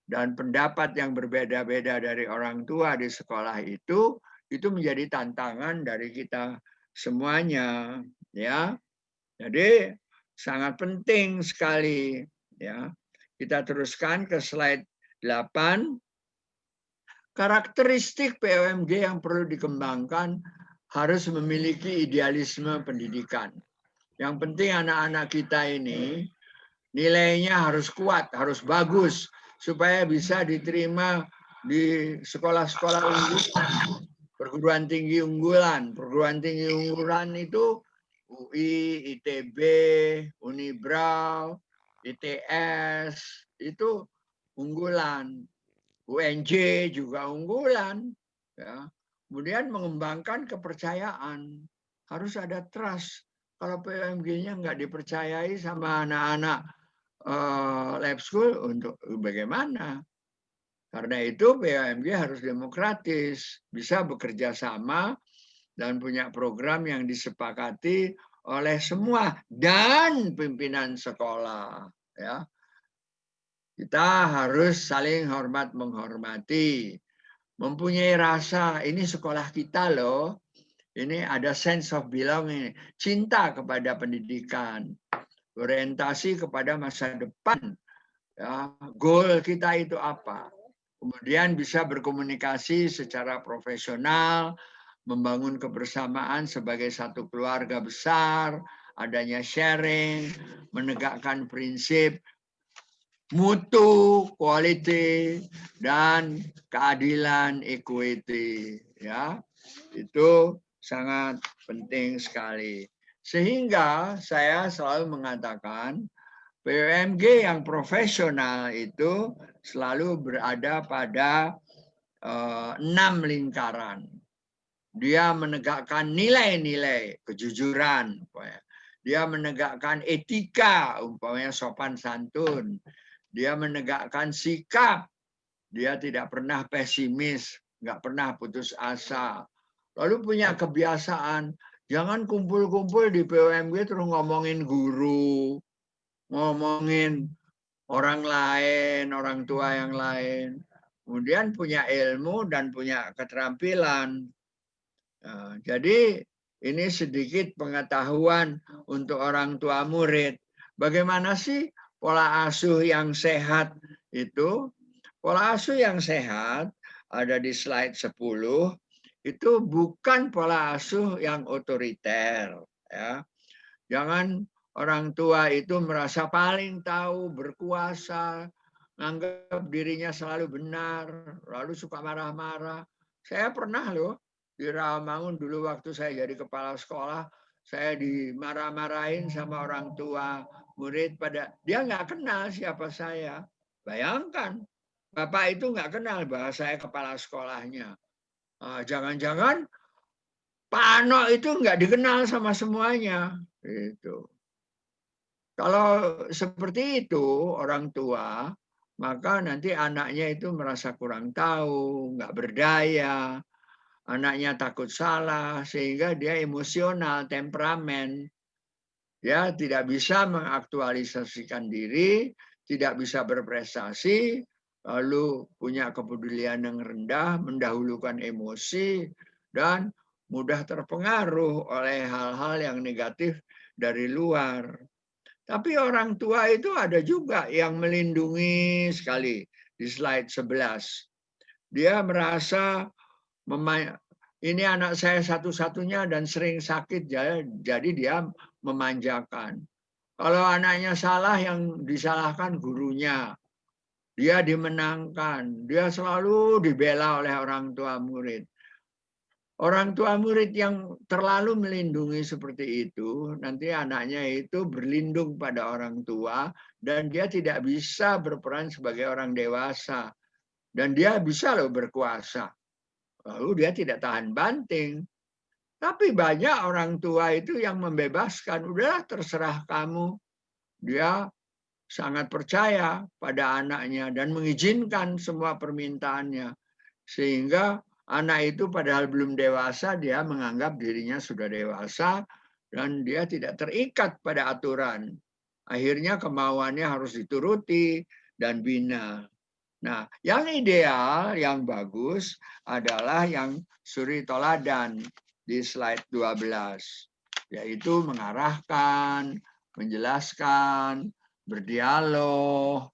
dan pendapat yang berbeda-beda dari orang tua di sekolah itu menjadi tantangan dari kita semuanya, ya. Jadi sangat penting sekali, ya. Kita teruskan ke slide 8. Karakteristik POMG yang perlu dikembangkan harus memiliki idealisme pendidikan. Yang penting anak-anak kita ini nilainya harus kuat, harus bagus, supaya bisa diterima di sekolah-sekolah unggulan, perguruan tinggi unggulan. Perguruan tinggi unggulan itu UI, ITB, Unibrau, ITS, itu unggulan. UNJ juga unggulan. Ya. Kemudian mengembangkan kepercayaan. Harus ada trust. Kalau POMG-nya nggak dipercayai sama anak-anak Lab School, untuk bagaimana? Karena itu POMG harus demokratis, bisa bekerja sama dan punya program yang disepakati oleh semua dan pimpinan sekolah. Ya. Kita harus saling hormat menghormati, mempunyai rasa ini sekolah kita loh. Ini ada sense of belonging, cinta kepada pendidikan, orientasi kepada masa depan. Ya, goal kita itu apa? Kemudian bisa berkomunikasi secara profesional, membangun kebersamaan sebagai satu keluarga besar, adanya sharing, menegakkan prinsip mutu, quality, dan keadilan, equity. Ya, itu sangat penting sekali. Sehingga saya selalu mengatakan POMG yang profesional itu selalu berada pada 6 lingkaran. Dia menegakkan nilai-nilai kejujuran, Dia menegakkan etika, umpamanya sopan santun. Dia menegakkan sikap. Dia tidak pernah pesimis, nggak pernah putus asa. Lalu punya kebiasaan, jangan kumpul-kumpul di PWMG terus ngomongin guru, ngomongin orang lain, orang tua yang lain. Kemudian punya ilmu dan punya keterampilan. Nah, jadi ini sedikit pengetahuan untuk orang tua murid. Bagaimana sih pola asuh yang sehat itu? Pola asuh yang sehat ada di slide 10. Itu bukan pola asuh yang otoriter. Ya. Jangan orang tua itu merasa paling tahu, berkuasa, menganggap dirinya selalu benar, lalu suka marah-marah. Saya pernah loh di Rawamangun dulu waktu saya jadi kepala sekolah, saya dimarah-marahin sama orang tua murid pada dia nggak kenal siapa saya. Bayangkan, Bapak itu nggak kenal bahwa saya kepala sekolahnya. Jangan-jangan Pak Ano itu nggak dikenal sama semuanya. Itu. Kalau seperti itu orang tua, maka nanti anaknya itu merasa kurang tahu, nggak berdaya, anaknya takut salah, sehingga dia emosional, temperamen. Dia tidak bisa mengaktualisasikan diri, tidak bisa berprestasi, lalu punya kepedulian yang rendah, mendahulukan emosi, dan mudah terpengaruh oleh hal-hal yang negatif dari luar. Tapi orang tua itu ada juga yang melindungi sekali di slide 11. Dia merasa ini anak saya satu-satunya dan sering sakit, jadi dia memanjakan. Kalau anaknya salah, yang disalahkan gurunya. Dia dimenangkan, dia selalu dibela oleh orang tua murid. Orang tua murid yang terlalu melindungi seperti itu, nanti anaknya itu berlindung pada orang tua dan dia tidak bisa berperan sebagai orang dewasa. Dan dia bisa loh berkuasa. Lalu dia tidak tahan banting. Tapi banyak orang tua itu yang membebaskan, udahlah terserah kamu. Dia sangat percaya pada anaknya dan mengizinkan semua permintaannya. Sehingga anak itu padahal belum dewasa, dia menganggap dirinya sudah dewasa dan dia tidak terikat pada aturan. Akhirnya kemauannya harus dituruti dan bina. Nah, yang ideal, yang bagus adalah yang suri toladan di slide 12. Yaitu mengarahkan, menjelaskan, berdialog,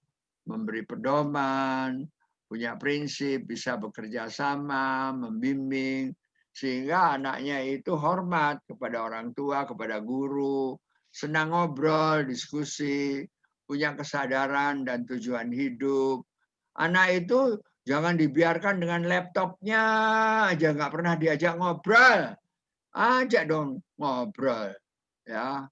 memberi pedoman, punya prinsip, bisa bekerja sama, membimbing, sehingga anaknya itu hormat kepada orang tua, kepada guru, senang ngobrol, diskusi, punya kesadaran dan tujuan hidup. Anak itu jangan dibiarkan dengan laptopnya aja, nggak pernah diajak ngobrol. Ajak dong ngobrol. Ya.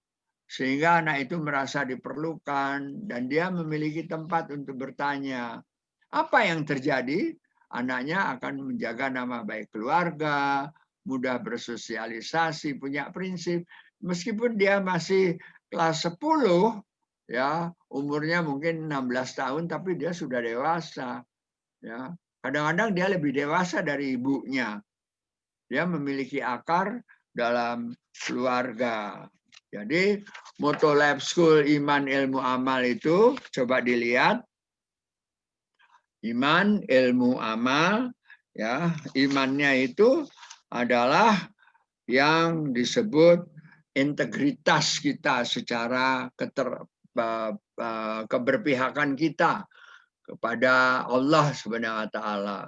Sehingga anak itu merasa diperlukan dan dia memiliki tempat untuk bertanya. Apa yang terjadi? Anaknya akan menjaga nama baik keluarga, mudah bersosialisasi, punya prinsip. Meskipun dia masih kelas 10, ya umurnya mungkin 16 tahun, tapi dia sudah dewasa. Ya, kadang-kadang dia lebih dewasa dari ibunya. Dia memiliki akar dalam keluarga. Jadi moto Lab School Iman Ilmu Amal itu coba dilihat. Iman, ilmu, amal, ya imannya itu adalah yang disebut integritas kita secara keberpihakan kita kepada Allah Subhanahu wa taala.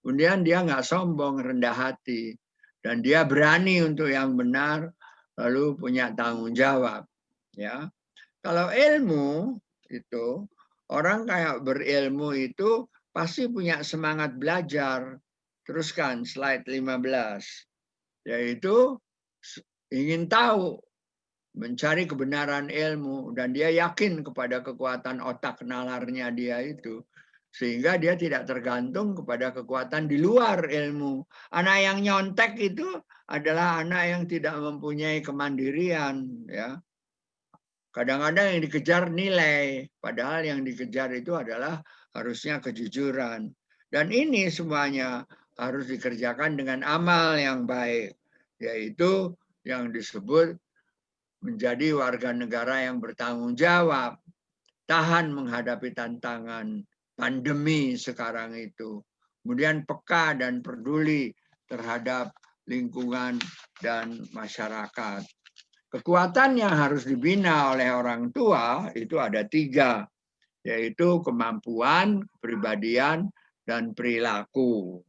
Kemudian dia nggak sombong, rendah hati, dan dia berani untuk yang benar, lalu punya tanggung jawab. Ya, kalau ilmu itu orang kayak berilmu itu pasti punya semangat belajar. Teruskan slide 15. Yaitu ingin tahu, mencari kebenaran ilmu, dan dia yakin kepada kekuatan otak nalarnya dia itu. Sehingga dia tidak tergantung kepada kekuatan di luar ilmu. Anak yang nyontek itu adalah anak yang tidak mempunyai kemandirian. Ya. Kadang-kadang yang dikejar nilai, padahal yang dikejar itu adalah harusnya kejujuran. Dan ini semuanya harus dikerjakan dengan amal yang baik, yaitu yang disebut menjadi warga negara yang bertanggung jawab, tahan menghadapi tantangan pandemi sekarang itu, kemudian peka dan peduli terhadap lingkungan dan masyarakat. Kekuatan yang harus dibina oleh orang tua itu ada 3, yaitu kemampuan, kepribadian, dan perilaku.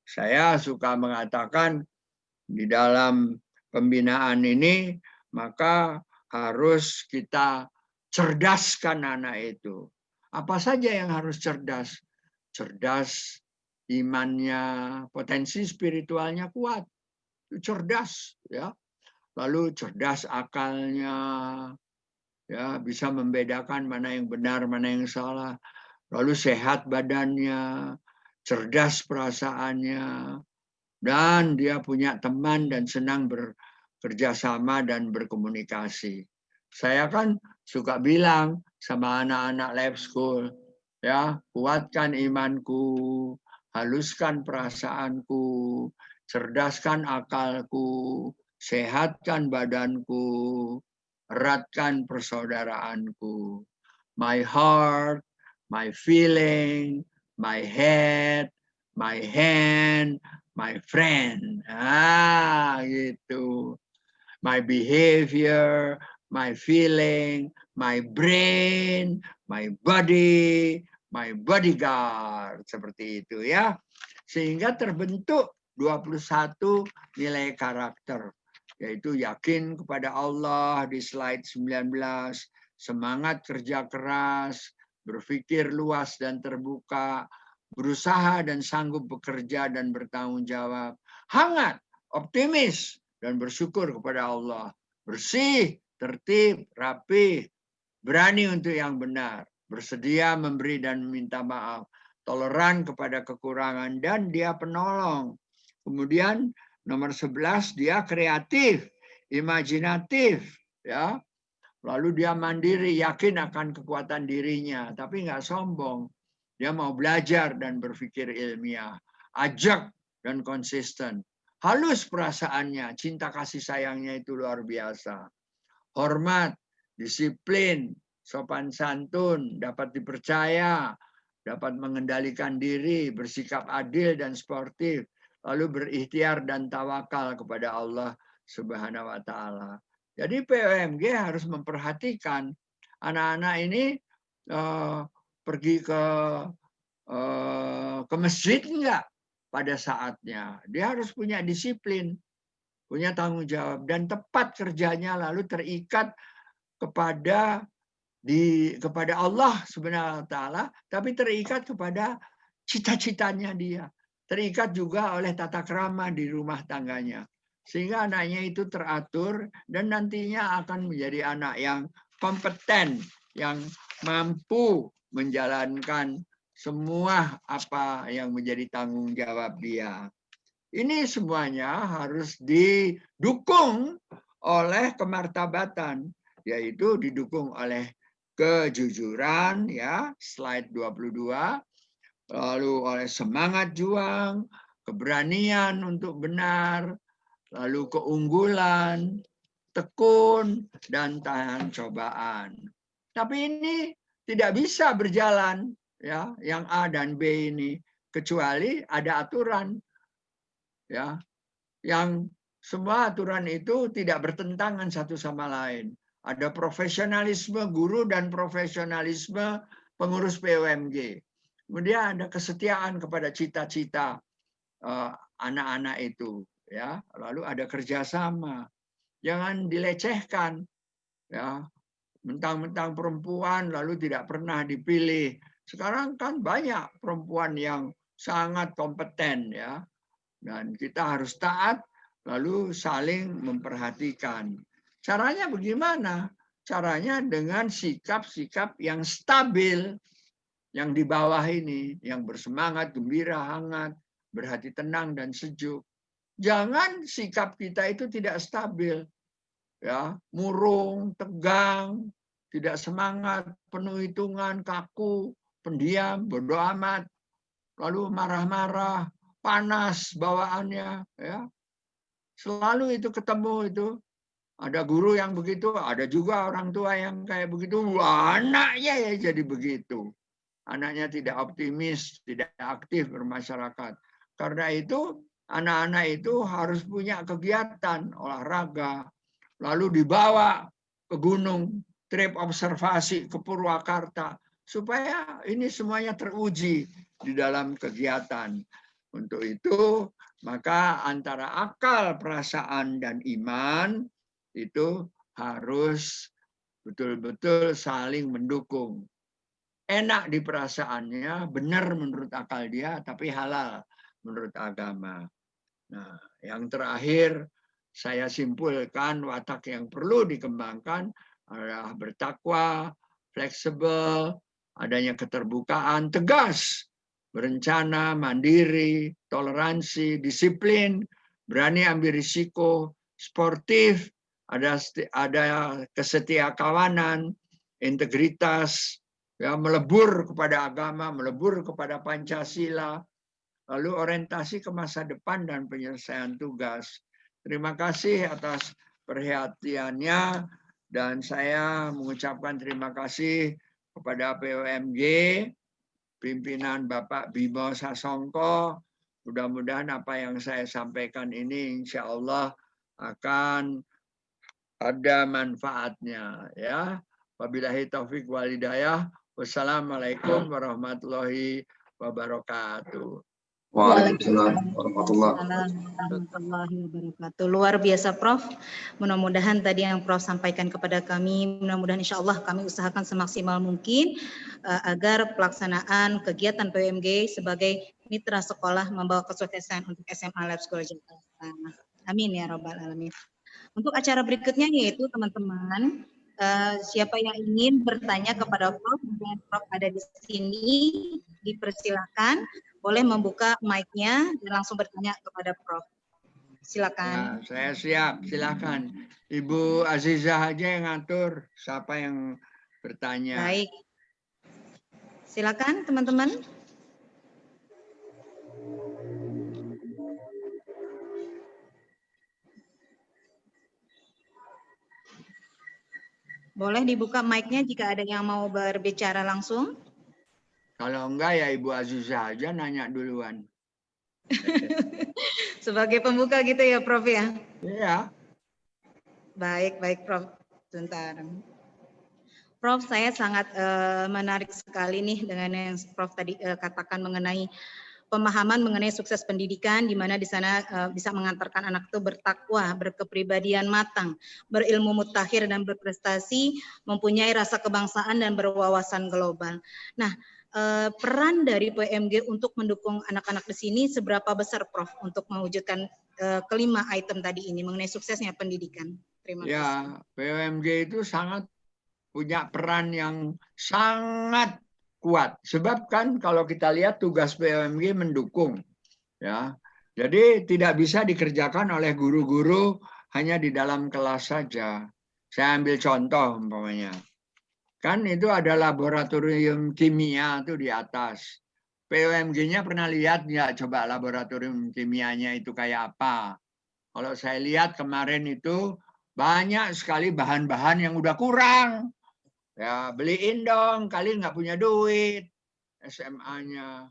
Saya suka mengatakan di dalam pembinaan ini, maka harus kita cerdaskan anak itu. Apa saja yang harus cerdas? Cerdas imannya, potensi spiritualnya kuat. Itu cerdas, ya. Lalu cerdas akalnya, ya, bisa membedakan mana yang benar, mana yang salah. Lalu sehat badannya, cerdas perasaannya, dan dia punya teman dan senang bekerja sama dan berkomunikasi. Saya kan suka bilang sama anak-anak lab school, ya, kuatkan imanku, haluskan perasaanku, cerdaskan akalku, sehatkan badanku, eratkan persaudaraanku. My heart, my feeling, my head, my hand, my friend. Gitu. My behavior, my feeling, my brain, my body, my bodyguard. Seperti itu, ya. Sehingga terbentuk 21 nilai karakter, yaitu yakin kepada Allah di slide 19, semangat kerja keras, berpikir luas dan terbuka, berusaha dan sanggup bekerja dan bertanggung jawab, hangat, optimis, dan bersyukur kepada Allah, bersih, tertib, rapi, berani untuk yang benar, bersedia memberi dan meminta maaf, toleran kepada kekurangan, dan dia penolong. Kemudian nomor 11 dia kreatif, imajinatif, ya. Lalu dia mandiri, yakin akan kekuatan dirinya, tapi nggak sombong. Dia mau belajar dan berpikir ilmiah, ajak dan konsisten. Halus perasaannya, cinta kasih sayangnya itu luar biasa. Hormat, disiplin, sopan santun, dapat dipercaya, dapat mengendalikan diri, bersikap adil dan sportif, lalu berikhtiar dan tawakal kepada Allah Subhanahu wa taala. Jadi POMG harus memperhatikan anak-anak ini pergi ke masjid enggak pada saatnya. Dia harus punya disiplin, punya tanggung jawab, dan tepat kerjanya, lalu terikat kepada Allah Subhanahu wa taala, tapi terikat kepada cita-citanya dia. Terikat juga oleh tata krama di rumah tangganya. Sehingga anaknya itu teratur dan nantinya akan menjadi anak yang kompeten, yang mampu menjalankan semua apa yang menjadi tanggung jawab dia. Ini semuanya harus didukung oleh kemartabatan, yaitu didukung oleh kejujuran, ya, slide 22, lalu oleh semangat juang, keberanian untuk benar, lalu keunggulan, tekun, dan tahan cobaan. Tapi ini tidak bisa berjalan, ya, yang A dan B ini, kecuali ada aturan, ya, yang semua aturan itu tidak bertentangan satu sama lain. Ada profesionalisme guru dan profesionalisme pengurus POMG. Kemudian ada kesetiaan kepada cita-cita anak-anak itu, ya. Lalu ada kerjasama. Jangan dilecehkan, ya. Mentang-mentang perempuan lalu tidak pernah dipilih. Sekarang kan banyak perempuan yang sangat kompeten, ya. Dan kita harus taat, lalu saling memperhatikan. Caranya bagaimana? Caranya dengan sikap-sikap yang stabil, yang di bawah ini, yang bersemangat, gembira, hangat, berhati tenang dan sejuk. Jangan sikap kita itu tidak stabil. ya, murung, tegang, tidak semangat, penuh hitungan, kaku, pendiam, bodoh amat, lalu marah-marah, panas bawaannya, ya. Selalu itu ketemu itu. Ada guru yang begitu, ada juga orang tua yang kayak begitu. Wah, anaknya ya jadi begitu. Anaknya tidak optimis, tidak aktif bermasyarakat. Karena itu, anak-anak itu harus punya kegiatan olahraga, lalu dibawa ke gunung, trip observasi ke Purwakarta, supaya ini semuanya teruji di dalam kegiatan. Untuk itu, maka antara akal, perasaan, dan iman itu harus betul-betul saling mendukung. Enak di perasaannya, benar menurut akal dia, tapi halal menurut agama. Nah, yang terakhir saya simpulkan watak yang perlu dikembangkan adalah bertakwa, fleksibel, adanya keterbukaan, tegas, berencana, mandiri, toleransi, disiplin, berani ambil risiko, sportif, ada kesetiakawanan, integritas, ya, melebur kepada agama, melebur kepada Pancasila, lalu orientasi ke masa depan dan penyelesaian tugas. Terima kasih atas perhatiannya, dan saya mengucapkan terima kasih kepada POMG, pimpinan Bapak Bimo Sasongko. Mudah-mudahan apa yang saya sampaikan ini insya Allah akan ada manfaatnya, ya. Wabillahi taufik wal hidayah. Wassalamualaikum warahmatullahi wabarakatuh. Waalaikumsalam warahmatullahi warahmatullahi wabarakatuh. Luar biasa Prof. Mudah-mudahan tadi yang Prof sampaikan kepada kami, mudah-mudahan insya Allah kami usahakan semaksimal mungkin agar pelaksanaan kegiatan PMG sebagai mitra sekolah membawa kesuksesan untuk SMA Lab School Jakarta. Amin ya Rabbal Alamin. Untuk acara berikutnya yaitu teman-teman, siapa yang ingin bertanya kepada Prof, dan Prof ada di sini, dipersilakan, boleh membuka mic-nya dan langsung bertanya kepada Prof. Silakan. Ya, saya siap, silakan. Ibu Azizah aja yang ngatur siapa yang bertanya. Baik. Silakan teman-teman. Boleh dibuka mic-nya jika ada yang mau berbicara langsung. Kalau enggak ya Ibu Azizah aja nanya duluan. Sebagai pembuka gitu ya Prof ya? Iya. Baik, baik Prof. Sebentar. Prof, saya sangat menarik sekali nih dengan yang Prof tadi katakan mengenai pemahaman mengenai sukses pendidikan, di mana di sana bisa mengantarkan anak itu bertakwa, berkepribadian matang, berilmu mutakhir dan berprestasi, mempunyai rasa kebangsaan dan berwawasan global. Nah, peran dari PMG untuk mendukung anak-anak di sini seberapa besar Prof untuk mewujudkan kelima item tadi ini mengenai suksesnya pendidikan? Terima kasih. Ya, PMG itu sangat punya peran yang sangat kuat. Sebab kan kalau kita lihat tugas PMG mendukung, ya. Jadi tidak bisa dikerjakan oleh guru-guru hanya di dalam kelas saja. Saya ambil contoh umpamanya. Kan itu ada laboratorium kimia tuh di atas. PMG-nya pernah lihat nggak coba laboratorium kimianya itu kayak apa? Kalau saya lihat kemarin itu banyak sekali bahan-bahan yang udah kurang. Ya beliin dong, kalian nggak punya duit SMA-nya.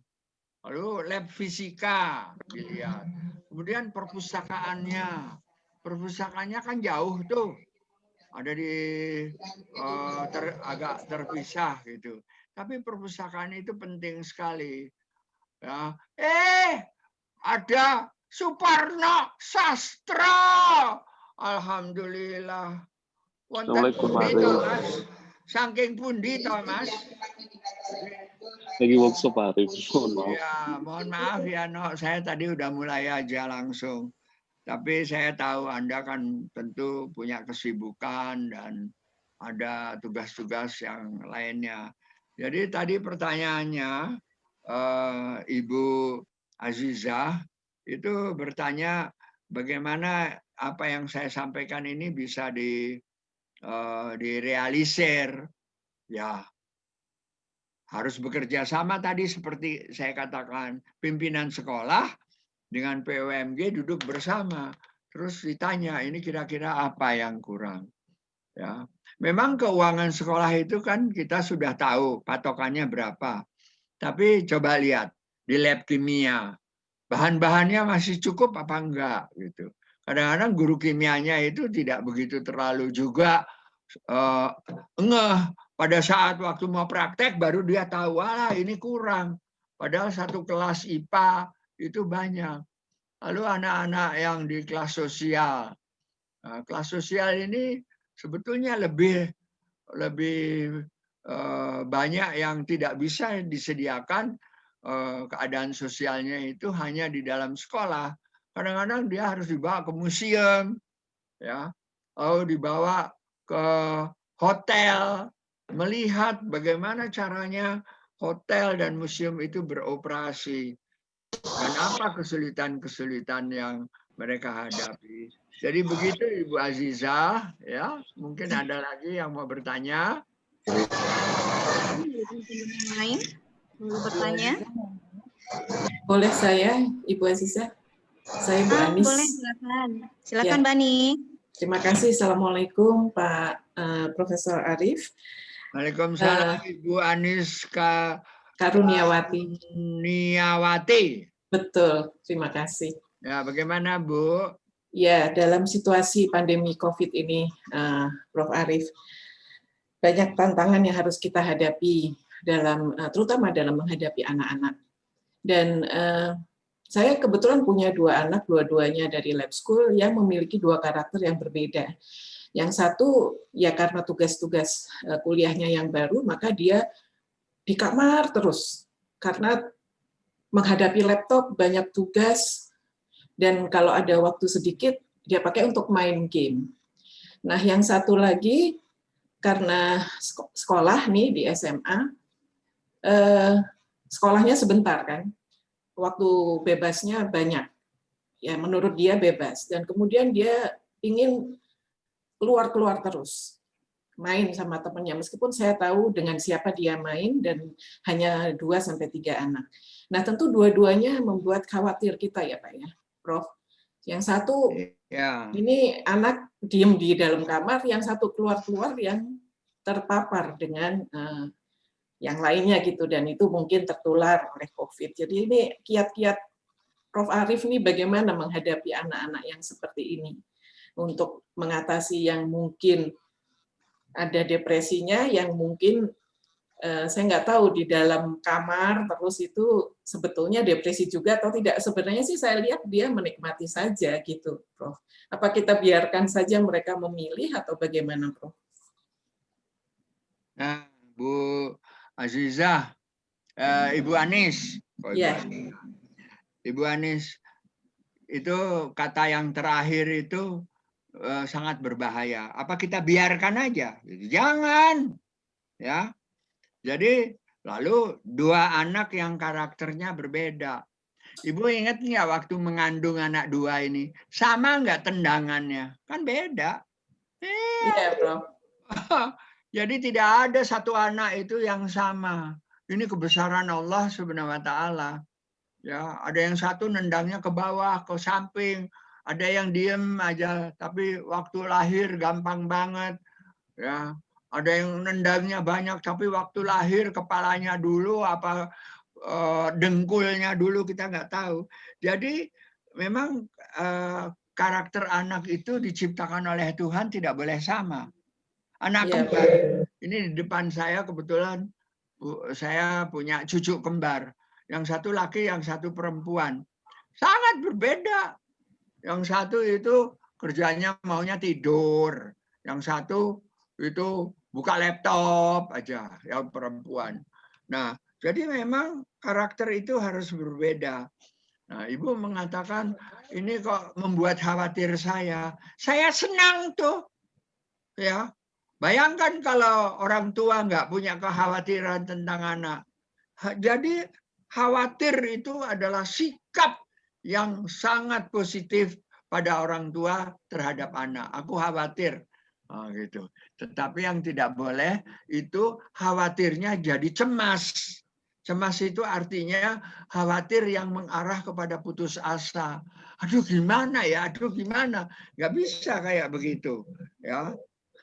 Lalu lab fisika dilihat. Kemudian perpustakaannya. Perpustakaannya kan jauh tuh. Ada di agak terpisah gitu. Tapi perpustakaan itu penting sekali. Ya. Ada Suparno Sastra. Alhamdulillah. Assalamualaikum warahmatullahi. Saking pundi Thomas? Lagi workshop Arif. Mohon maaf. Ya, mohon maaf ya, saya tadi udah mulai aja langsung. Tapi saya tahu Anda kan tentu punya kesibukan dan ada tugas-tugas yang lainnya. Jadi tadi pertanyaannya Ibu Azizah itu bertanya bagaimana apa yang saya sampaikan ini bisa direalisir. Ya, harus bekerja sama tadi seperti saya katakan, pimpinan sekolah dengan PWMG duduk bersama, terus ditanya ini kira-kira apa yang kurang. Ya, memang keuangan sekolah itu kan kita sudah tahu patokannya berapa. Tapi coba lihat di lab kimia, bahan-bahannya masih cukup apa enggak gitu. Kadang-kadang guru kimianya itu tidak begitu terlalu juga ngeh. Pada saat waktu mau praktek baru dia tahu, wah ini kurang. Padahal satu kelas IPA itu banyak. Lalu anak-anak yang di kelas sosial. Nah, kelas sosial ini sebetulnya lebih banyak yang tidak bisa disediakan keadaan sosialnya itu hanya di dalam sekolah. Kadang-kadang dia harus dibawa ke museum, ya, atau dibawa ke hotel, melihat bagaimana caranya hotel dan museum itu beroperasi dan apa kesulitan-kesulitan yang mereka hadapi. Jadi begitu Ibu Azizah, ya, mungkin ada lagi yang mau bertanya. Yang lain mau bertanya? Boleh saya, Ibu Azizah? Saya Bu Anis. Boleh, silakan. Silakan, Ya. Bani. Terima kasih. Assalamualaikum Pak Profesor Arif. Waalaikumsalam Ibu Anis Karuniawati. Betul, terima kasih. Ya, bagaimana Bu? Ya, dalam situasi pandemi COVID ini, Prof. Arif, banyak tantangan yang harus kita hadapi terutama dalam menghadapi anak-anak. Dan saya kebetulan punya 2 anak, dua-duanya dari lab school yang memiliki 2 karakter yang berbeda. Yang satu, ya karena tugas-tugas kuliahnya yang baru, maka dia di kamar terus. Karena menghadapi laptop, banyak tugas, dan kalau ada waktu sedikit, dia pakai untuk main game. Nah, yang satu lagi, karena sekolah nih di SMA, sekolahnya sebentar kan, waktu bebasnya banyak. Ya, menurut dia bebas. Dan kemudian dia ingin keluar-keluar terus. Main sama temannya, meskipun saya tahu dengan siapa dia main dan hanya 2-3 anak. Nah, tentu dua-duanya membuat khawatir kita ya Pak ya, Prof. Yang satu, ini anak diem di dalam kamar, yang satu keluar-keluar yang terpapar dengan yang lainnya gitu, dan itu mungkin tertular oleh COVID. Jadi ini kiat-kiat Prof. Arif ini bagaimana menghadapi anak-anak yang seperti ini untuk mengatasi yang mungkin ada depresinya, yang mungkin saya nggak tahu di dalam kamar terus itu sebetulnya depresi juga atau tidak. Sebenarnya sih saya lihat dia menikmati saja gitu, Prof. Apa kita biarkan saja mereka memilih atau bagaimana, Prof? Nah, Bu Azizah, Ibu Anis, Ya. Ibu Anis, itu kata yang terakhir itu sangat berbahaya. Apa kita biarkan aja? Jangan, ya. Jadi lalu 2 anak yang karakternya berbeda. Ibu ingat nggak waktu mengandung anak 2 ini, sama nggak tendangannya? Kan beda. Iya, Prof. Jadi tidak ada satu anak itu yang sama. Ini kebesaran Allah Subhanahu wa taala. Ya, ada yang satu nendangnya ke bawah, ke samping, ada yang diem aja, tapi waktu lahir gampang banget. Ya, ada yang nendangnya banyak, tapi waktu lahir kepalanya dulu apa dengkulnya dulu kita nggak tahu. Jadi memang karakter anak itu diciptakan oleh Tuhan tidak boleh sama. Anak kembar, ini di depan saya kebetulan saya punya cucu kembar. Yang satu laki, yang satu perempuan. Sangat berbeda. Yang satu itu kerjanya maunya tidur. Yang satu itu buka laptop aja, yang perempuan. Nah, jadi memang karakter itu harus berbeda. Nah, Ibu mengatakan, ini kok membuat khawatir saya. Saya senang tuh. Ya, bayangkan kalau orang tua nggak punya kekhawatiran tentang anak. Jadi khawatir itu adalah sikap yang sangat positif pada orang tua terhadap anak. Aku khawatir. Gitu. Tetapi yang tidak boleh itu khawatirnya jadi cemas. Cemas itu artinya khawatir yang mengarah kepada putus asa. Aduh gimana ya, aduh gimana. Nggak bisa kayak begitu. Ya.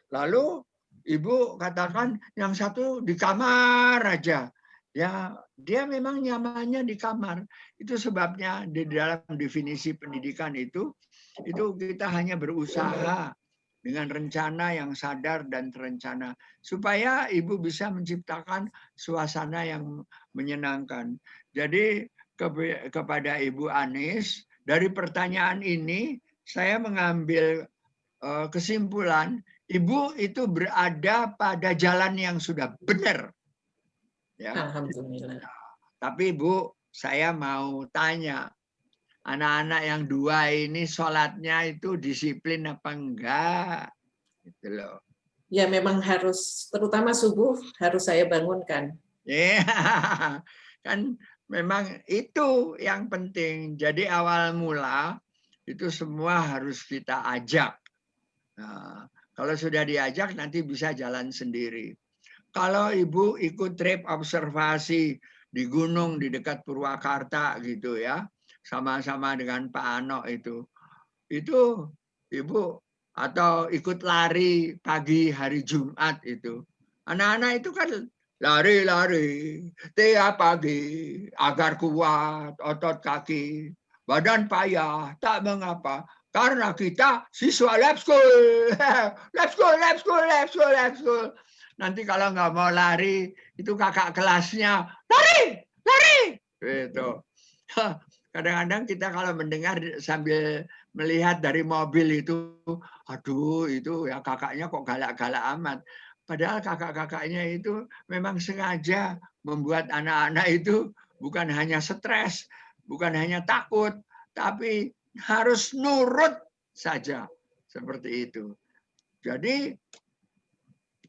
Lalu ibu katakan yang satu di kamar aja. Ya, dia memang nyamannya di kamar. Itu sebabnya di dalam definisi pendidikan itu kita hanya berusaha dengan rencana yang sadar dan terencana supaya ibu bisa menciptakan suasana yang menyenangkan. Jadi kepada Ibu Anis, dari pertanyaan ini saya mengambil kesimpulan ibu itu berada pada jalan yang sudah benar. Ya. Alhamdulillah. Tapi Bu, saya mau tanya, anak-anak yang dua ini sholatnya itu disiplin apa enggak? Gitu loh. Ya memang harus, terutama subuh harus saya bangunkan. Ya, kan memang itu yang penting. Jadi awal mula itu semua harus kita ajak. Nah, kalau sudah diajak nanti bisa jalan sendiri. Kalau ibu ikut trip observasi di gunung di dekat Purwakarta gitu ya, sama-sama dengan Pak Ano itu ibu atau ikut lari pagi hari Jumat itu, anak-anak itu kan lari-lari tiap pagi agar kuat otot kaki, badan payah, tak mengapa karena kita siswa lab school. Lab school. Nanti kalau nggak mau lari, itu kakak kelasnya, lari! Gitu. Kadang-kadang kita kalau mendengar sambil melihat dari mobil itu, aduh itu ya kakaknya kok galak-galak amat. Padahal kakak-kakaknya itu memang sengaja membuat anak-anak itu bukan hanya stres, bukan hanya takut, tapi harus nurut saja. Seperti itu. Jadi,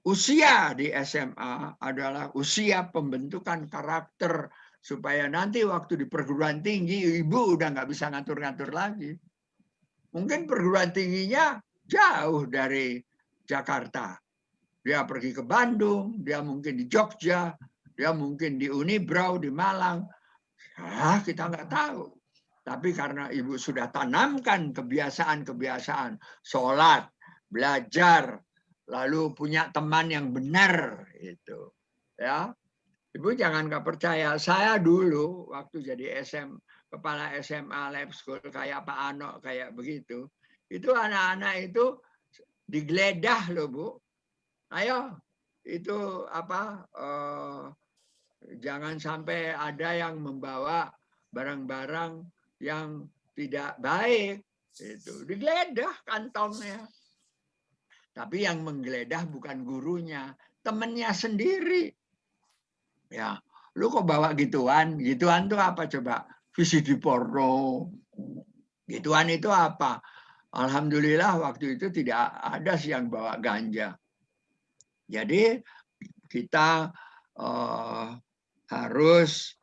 usia di SMA adalah usia pembentukan karakter supaya nanti waktu di perguruan tinggi ibu udah nggak bisa ngatur-ngatur lagi. Mungkin perguruan tingginya jauh dari Jakarta. Dia pergi ke Bandung, dia mungkin di Jogja, dia mungkin di Unibrau, di Malang. Kita nggak tahu. Tapi karena ibu sudah tanamkan kebiasaan-kebiasaan, sholat, belajar, lalu punya teman yang benar itu, ya. Ibu jangan nggak percaya. Saya dulu waktu jadi kepala SMA Lab School kayak Pak Ano kayak begitu, itu anak-anak itu digeledah loh Bu. Ayo itu apa? Jangan sampai ada yang membawa barang-barang yang tidak baik. Itu digeledah kantongnya. Tapi yang menggeledah bukan gurunya, temennya sendiri. Ya, lu kok bawa gituan? Gituan tuh apa coba? VCD porno. Gituan itu apa? Alhamdulillah waktu itu tidak ada sih yang bawa ganja. Jadi kita harus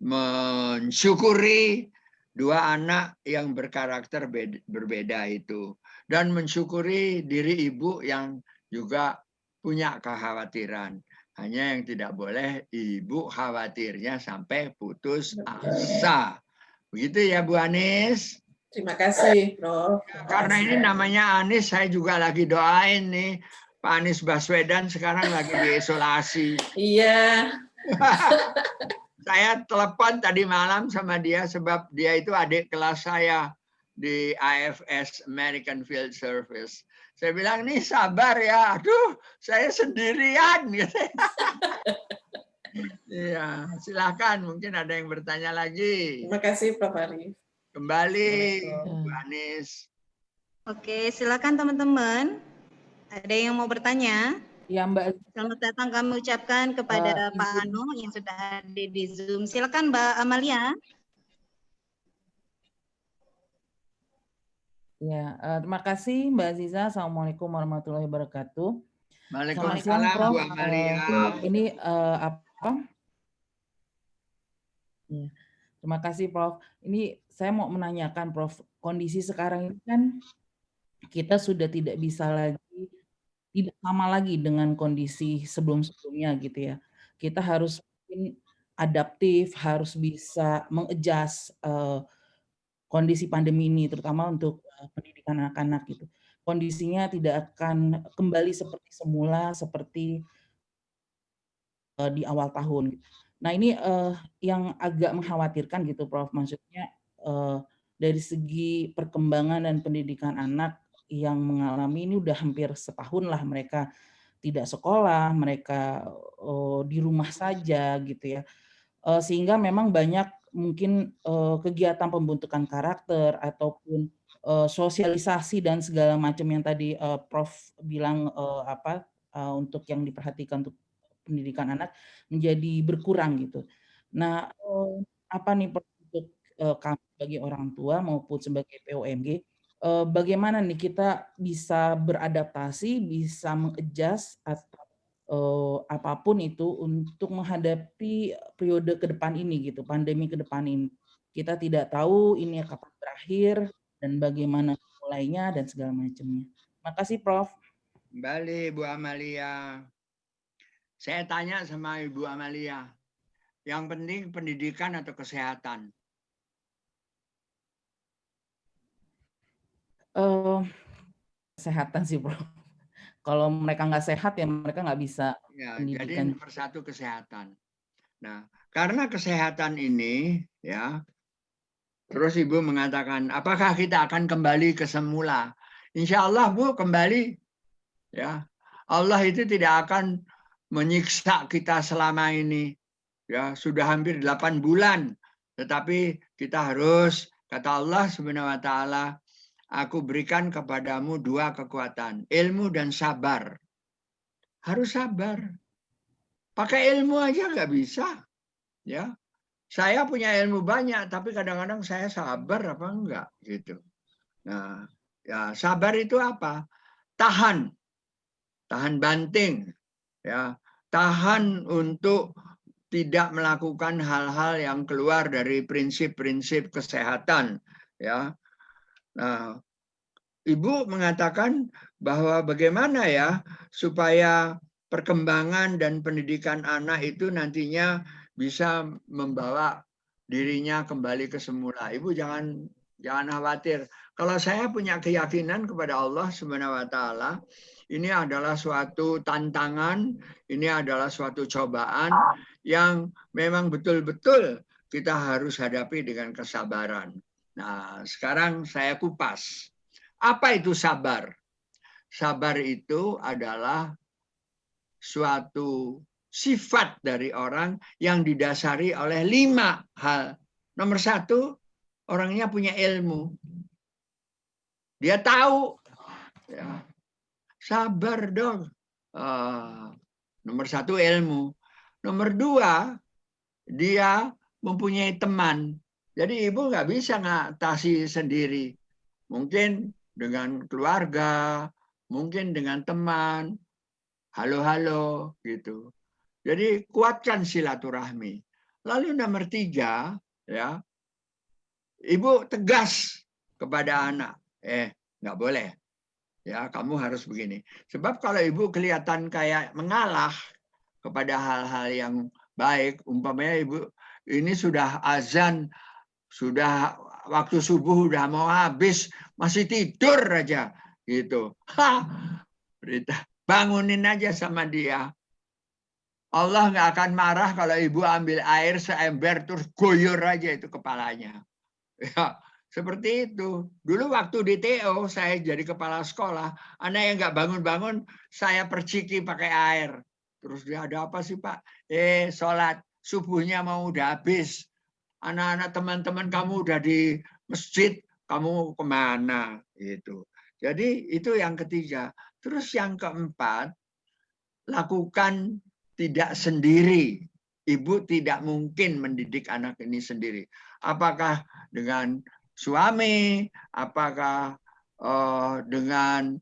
mensyukuri dua anak yang berkarakter berbeda itu. Dan mensyukuri diri ibu yang juga punya kekhawatiran. Hanya yang tidak boleh ibu khawatirnya sampai putus asa. Begitu ya Bu Anis? Terima kasih, Prof. Karena ini namanya Anis, saya juga lagi doain nih. Pak Anies Baswedan sekarang lagi diisolasi. Iya. Saya telepon tadi malam sama dia sebab dia itu adik kelas saya di AFS, American Field Service. Saya bilang, nih sabar ya, aduh saya sendirian. Iya, silakan mungkin ada yang bertanya lagi. Terima kasih Prof. Arif. Kembali, Bu Anis. Oke, silakan teman-teman. Ada yang mau bertanya? Ya Mbak. Selamat datang kami ucapkan kepada Pak Ano yang sudah hadir di Zoom. Silakan Mbak Amalia. Ya, terima kasih Mbak Aziza. Assalamualaikum warahmatullahi wabarakatuh. Waalaikumsalam Bu Amalia. Ini apa? Ya. Terima kasih, Prof. Ini saya mau menanyakan, Prof. Kondisi sekarang ini kan kita sudah tidak bisa lagi, tidak sama lagi dengan kondisi sebelum-sebelumnya gitu ya. Kita harus mungkin adaptif, harus bisa mengadjust kondisi pandemi ini, terutama untuk pendidikan anak-anak gitu. Kondisinya tidak akan kembali seperti semula, seperti di awal tahun. Nah ini yang agak mengkhawatirkan gitu, Prof. Maksudnya dari segi perkembangan dan pendidikan anak yang mengalami ini udah hampir setahun lah mereka tidak sekolah, mereka di rumah saja gitu ya. Sehingga memang banyak mungkin kegiatan pembentukan karakter ataupun sosialisasi dan segala macam yang tadi Prof bilang untuk yang diperhatikan untuk pendidikan anak menjadi berkurang gitu. Nah, apa nih Prof, untuk kami sebagai orang tua maupun sebagai POMG, bagaimana nih kita bisa beradaptasi, bisa mengadjust atau apapun itu untuk menghadapi periode ke depan ini gitu, pandemi ke depan ini. Kita tidak tahu ini kapan berakhir dan bagaimana mulainya dan segala macamnya. Makasih Prof. Kembali Bu Amalia. Saya tanya sama Ibu Amalia, yang penting pendidikan atau kesehatan? Kesehatan sih, Bro. Kalau mereka nggak sehat ya mereka nggak bisa Ya, pendidikan. jadi nomor satu kesehatan. Nah, karena kesehatan ini, ya, terus Ibu mengatakan, apakah kita akan kembali ke semula? Insya Allah, Bu, kembali. Ya, Allah itu tidak akan menyiksa kita selama ini. Ya, sudah hampir 8 bulan. Tetapi kita harus, kata Allah Subhanahu wa taala, aku berikan kepadamu 2 kekuatan, ilmu dan sabar. Harus sabar. Pakai ilmu aja nggak bisa. Ya, saya punya ilmu banyak, tapi kadang-kadang saya sabar apa enggak gitu. Nah, ya sabar itu apa? Tahan banting, ya, tahan untuk tidak melakukan hal-hal yang keluar dari prinsip-prinsip kesehatan, ya. Nah, Ibu mengatakan bahwa bagaimana ya supaya perkembangan dan pendidikan anak itu nantinya bisa membawa dirinya kembali ke semula. Ibu jangan khawatir. Kalau saya punya keyakinan kepada Allah Subhanahu wa taala, ini adalah suatu tantangan, ini adalah suatu cobaan yang memang betul-betul kita harus hadapi dengan kesabaran. Nah, sekarang saya kupas. Apa itu sabar? Sabar itu adalah suatu sifat dari orang yang didasari oleh 5 hal. Nomor 1, orangnya punya ilmu. Dia tahu. Ya. Sabar dong. Nomor 1 ilmu. Nomor 2, dia mempunyai teman. Jadi ibu nggak bisa ngatasi sendiri. Mungkin dengan keluarga, mungkin dengan teman, halo-halo gitu. Jadi kuatkan silaturahmi. Lalu nomor 3, ya, ibu tegas kepada anak, nggak boleh, ya kamu harus begini. Sebab kalau ibu kelihatan kayak mengalah kepada hal-hal yang baik, umpamanya ibu ini sudah azan, sudah waktu subuh udah mau habis, masih tidur aja gitu. Berita, bangunin aja sama dia. Allah nggak akan marah kalau ibu ambil air seember terus goyor aja itu kepalanya. Ya, seperti itu. Dulu waktu di TO saya jadi kepala sekolah, anak yang nggak bangun-bangun saya perciki pakai air. Terus dia, ada apa sih Pak? Sholat subuhnya mau udah habis. Anak-anak teman-teman kamu udah di masjid, kamu kemana? Gitu. Jadi itu yang ketiga. Terus yang keempat, lakukan tidak sendiri. Ibu tidak mungkin mendidik anak ini sendiri. Apakah dengan suami, apakah dengan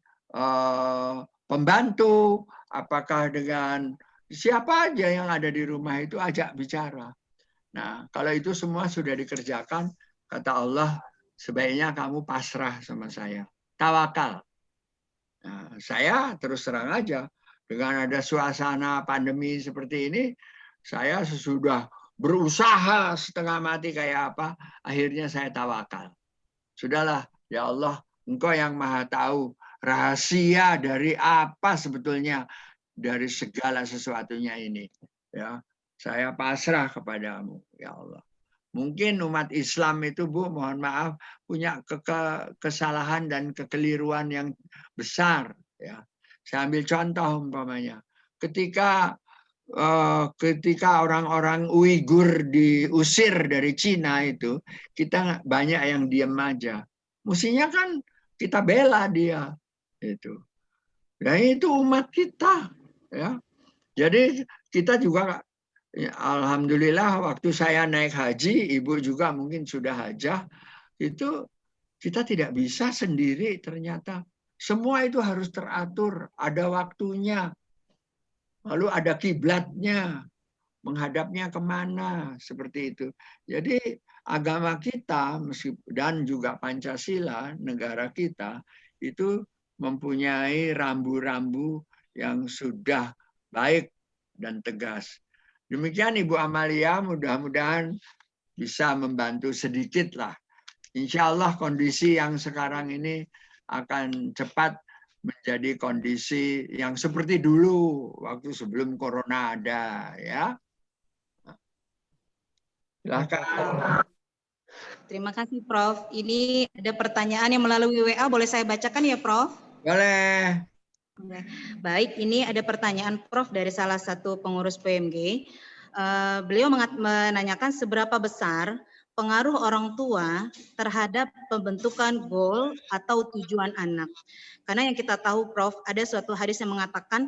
pembantu, apakah dengan siapa aja yang ada di rumah itu ajak bicara. Nah, kalau itu semua sudah dikerjakan, kata Allah, sebaiknya kamu pasrah sama saya. Tawakal. Nah, saya terus terang aja, dengan ada suasana pandemi seperti ini, saya sesudah berusaha setengah mati kayak apa, akhirnya saya tawakal. Sudahlah, ya Allah, Engkau yang maha tahu rahasia dari apa sebetulnya dari segala sesuatunya ini. Ya, saya pasrah kepadamu, ya Allah. Mungkin umat Islam itu, Bu, mohon maaf, punya kesalahan dan kekeliruan yang besar. Ya, saya ambil contoh umpamanya, ketika orang-orang Uighur diusir dari Cina itu, kita banyak yang diam aja. Mestinya kan kita bela dia, itu. Dan itu umat kita, ya. Jadi kita juga, ya, alhamdulillah waktu saya naik haji, ibu juga mungkin sudah hajah, itu kita tidak bisa sendiri ternyata. Semua itu harus teratur, ada waktunya. Lalu ada kiblatnya, menghadapnya kemana, seperti itu. Jadi agama kita dan juga Pancasila, negara kita, itu mempunyai rambu-rambu yang sudah baik dan tegas. Demikian Ibu Amalia, mudah-mudahan bisa membantu sedikit lah. Insya Allah kondisi yang sekarang ini akan cepat menjadi kondisi yang seperti dulu waktu sebelum corona ada, ya. Silakan. Terima kasih Prof. Ini ada pertanyaan yang melalui WA, boleh saya bacakan ya Prof? Boleh. Baik, ini ada pertanyaan Prof dari salah satu pengurus PMG. Beliau menanyakan seberapa besar pengaruh orang tua terhadap pembentukan goal atau tujuan anak. Karena yang kita tahu Prof, ada suatu hadis yang mengatakan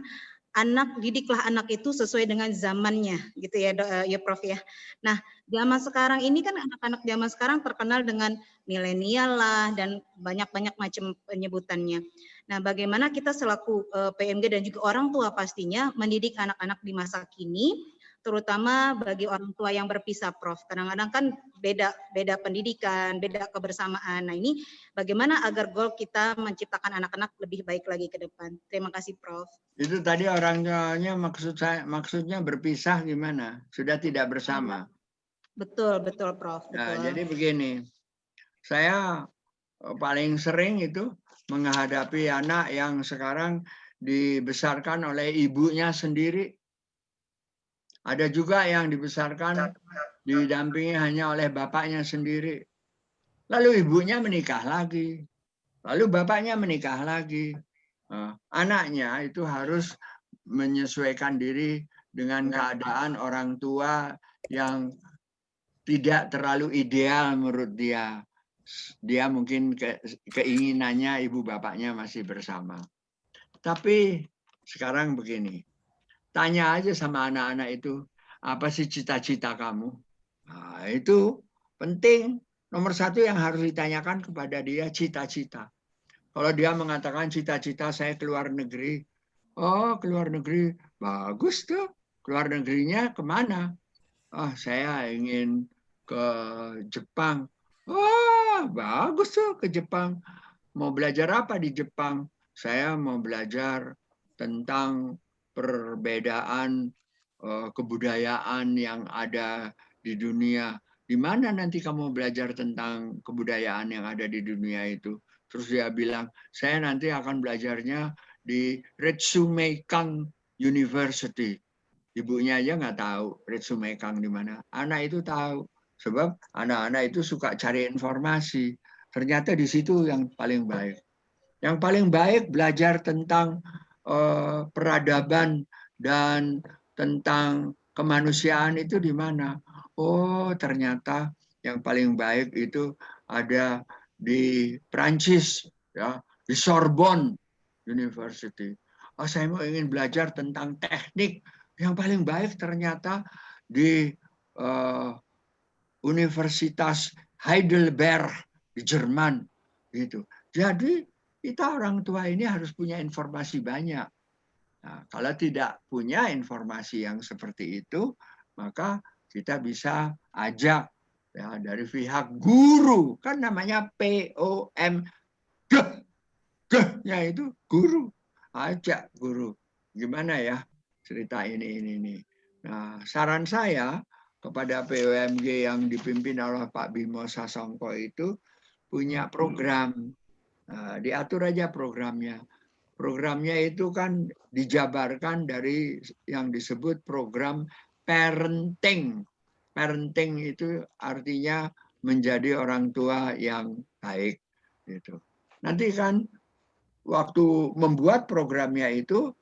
didiklah anak itu sesuai dengan zamannya, gitu ya, ya Prof ya. Nah, zaman sekarang ini kan anak-anak zaman sekarang terkenal dengan milenial lah dan banyak-banyak macam penyebutannya. Nah, bagaimana kita selaku PMG dan juga orang tua pastinya mendidik anak-anak di masa kini, terutama bagi orang tua yang berpisah, Prof. Kadang-kadang kan beda pendidikan, beda kebersamaan. Nah, ini bagaimana agar goal kita menciptakan anak-anak lebih baik lagi ke depan. Terima kasih, Prof. Itu tadi orang tuanya maksudnya berpisah gimana? Sudah tidak bersama. Betul, Prof. Betul. Nah, jadi begini, saya paling sering itu menghadapi anak yang sekarang dibesarkan oleh ibunya sendiri. Ada juga yang dibesarkan didampingi hanya oleh bapaknya sendiri. Lalu ibunya menikah lagi. Lalu bapaknya menikah lagi. Anaknya itu harus menyesuaikan diri dengan keadaan orang tua yang tidak terlalu ideal menurut dia. Dia mungkin keinginannya ibu bapaknya masih bersama. Tapi sekarang begini, tanya aja sama anak-anak itu, apa sih cita-cita kamu? Nah, itu penting. Nomor satu yang harus ditanyakan kepada dia, cita-cita. Kalau dia mengatakan cita-cita saya keluar negeri, oh keluar negeri, bagus tuh. Keluar negerinya kemana? Oh saya ingin ke Jepang. Oh bagus tuh ke Jepang. Mau belajar apa di Jepang? Saya mau belajar tentang perbedaan kebudayaan yang ada di dunia. Di mana nanti kamu belajar tentang kebudayaan yang ada di dunia itu? Terus dia bilang, saya nanti akan belajarnya di Ritsumeikan University. Ibunya aja nggak tahu Ritsumeikan di mana. Anak itu tahu, sebab anak-anak itu suka cari informasi. Ternyata di situ yang paling baik. Yang paling baik belajar tentang peradaban dan tentang kemanusiaan itu di mana? Oh, ternyata yang paling baik itu ada di Prancis, ya, di Sorbonne University. Oh, saya mau ingin belajar tentang teknik. Yang paling baik ternyata di Universitas Heidelberg di Jerman, gitu. Jadi kita orang tua ini harus punya informasi banyak. Nah, kalau tidak punya informasi yang seperti itu, maka kita bisa ajak ya dari pihak guru, kan namanya POM, G-nya itu guru, ajak guru. Gimana ya cerita ini. Nah, saran saya kepada POMG yang dipimpin oleh Pak Bimo Sasongko itu punya program. Diatur aja programnya. Programnya itu kan dijabarkan dari yang disebut program parenting. Parenting itu artinya menjadi orang tua yang baik. Gitu. Nanti kan waktu membuat programnya itu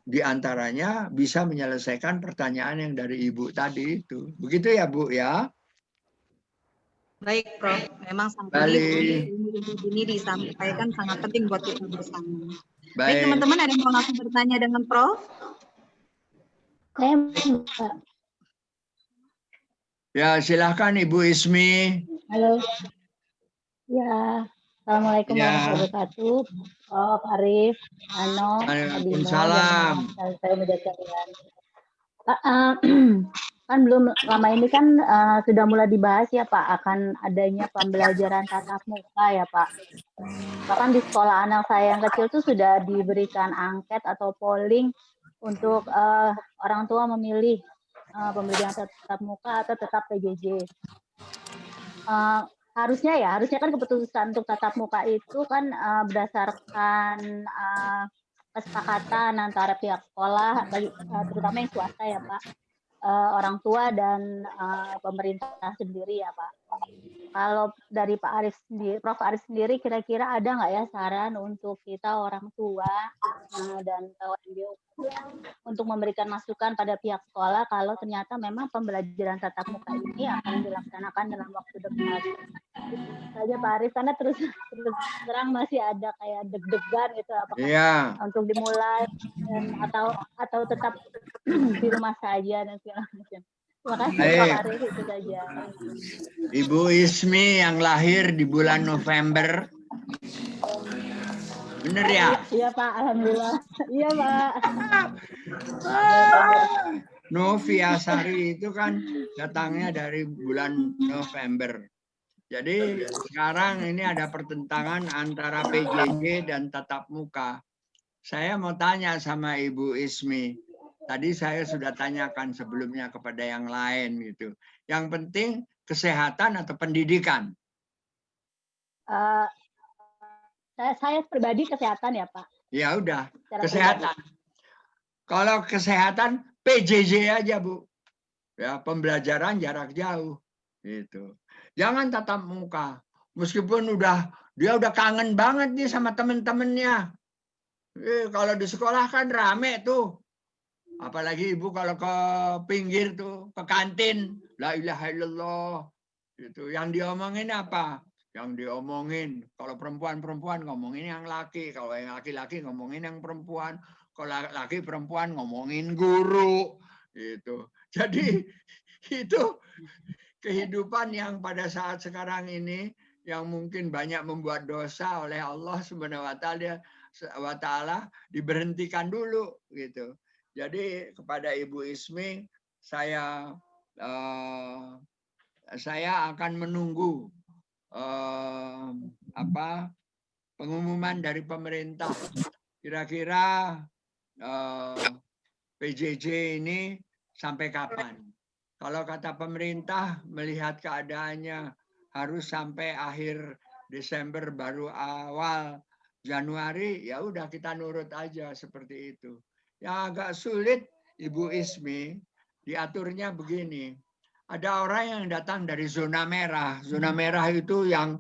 diantaranya bisa menyelesaikan pertanyaan yang dari Ibu tadi itu. Begitu ya Bu ya? Baik, Prof. Memang saat ini disampaikan sangat penting buat kita bersama. Baik, teman-teman, ada yang mau langsung bertanya dengan Prof? Ya, silahkan Ibu Ismi. Halo. Ya, Assalamualaikum warahmatullahi wabarakatuh. Prof. Arif, Ano, Waalaikumsalam. saya kan belum lama ini kan sudah mulai dibahas ya Pak akan adanya pembelajaran tatap muka ya Pak. Bahkan di sekolah anak saya yang kecil tuh sudah diberikan angket atau polling untuk orang tua memilih pembelajaran tatap muka atau tetap PJJ. Harusnya kan keputusan untuk tatap muka itu kan berdasarkan kesepakatan antara pihak sekolah, terutama yang swasta ya Pak, orang tua dan pemerintah sendiri ya Pak. Kalau dari Pak Arif sendiri, Prof. Arif sendiri, kira-kira ada nggak ya saran untuk kita orang tua dan KWNG untuk memberikan masukan pada pihak sekolah kalau ternyata memang pembelajaran tatap muka ini akan dilaksanakan dalam waktu dekat? Saja Pak Arif, karena terus terang masih ada kayak deg-degan gitu, apakah untuk dimulai atau tetap di rumah saja dan segala macam. Terima kasih Pak Arif, itu saja. Ibu Ismi yang lahir di bulan November. Bener ya? Iya Pak, alhamdulillah. Iya Pak. Noviasari itu kan datangnya dari bulan November. Jadi sekarang ini ada pertentangan antara PJJ dan tatap muka. Saya mau tanya sama Ibu Ismi. Tadi saya sudah tanyakan sebelumnya kepada yang lain gitu. Yang penting kesehatan atau pendidikan? Saya pribadi kesehatan ya Pak. Ya udah, kesehatan. Kalau kesehatan PJJ aja Bu. Ya, pembelajaran jarak jauh gitu. Jangan tatap muka. Meskipun dia udah kangen banget nih sama temen-temennya. Kalau di sekolah kan rame tuh. Apalagi Ibu kalau ke pinggir tuh, ke kantin. La ilaha illallah. Gitu. Yang diomongin apa? Yang diomongin. Kalau perempuan-perempuan ngomongin yang laki. Kalau yang laki-laki ngomongin yang perempuan. Kalau laki perempuan ngomongin guru. Gitu. Jadi itu kehidupan yang pada saat sekarang ini yang mungkin banyak membuat dosa oleh Allah Subhanahu wa taala diberhentikan dulu gitu. Jadi kepada Ibu Ismi saya akan menunggu pengumuman dari pemerintah. Kira-kira PJJ ini sampai kapan? Kalau kata pemerintah melihat keadaannya harus sampai akhir Desember baru awal Januari, ya udah kita nurut aja seperti itu. Yang agak sulit Ibu Ismi diaturnya begini. Ada orang yang datang dari zona merah. Zona merah itu yang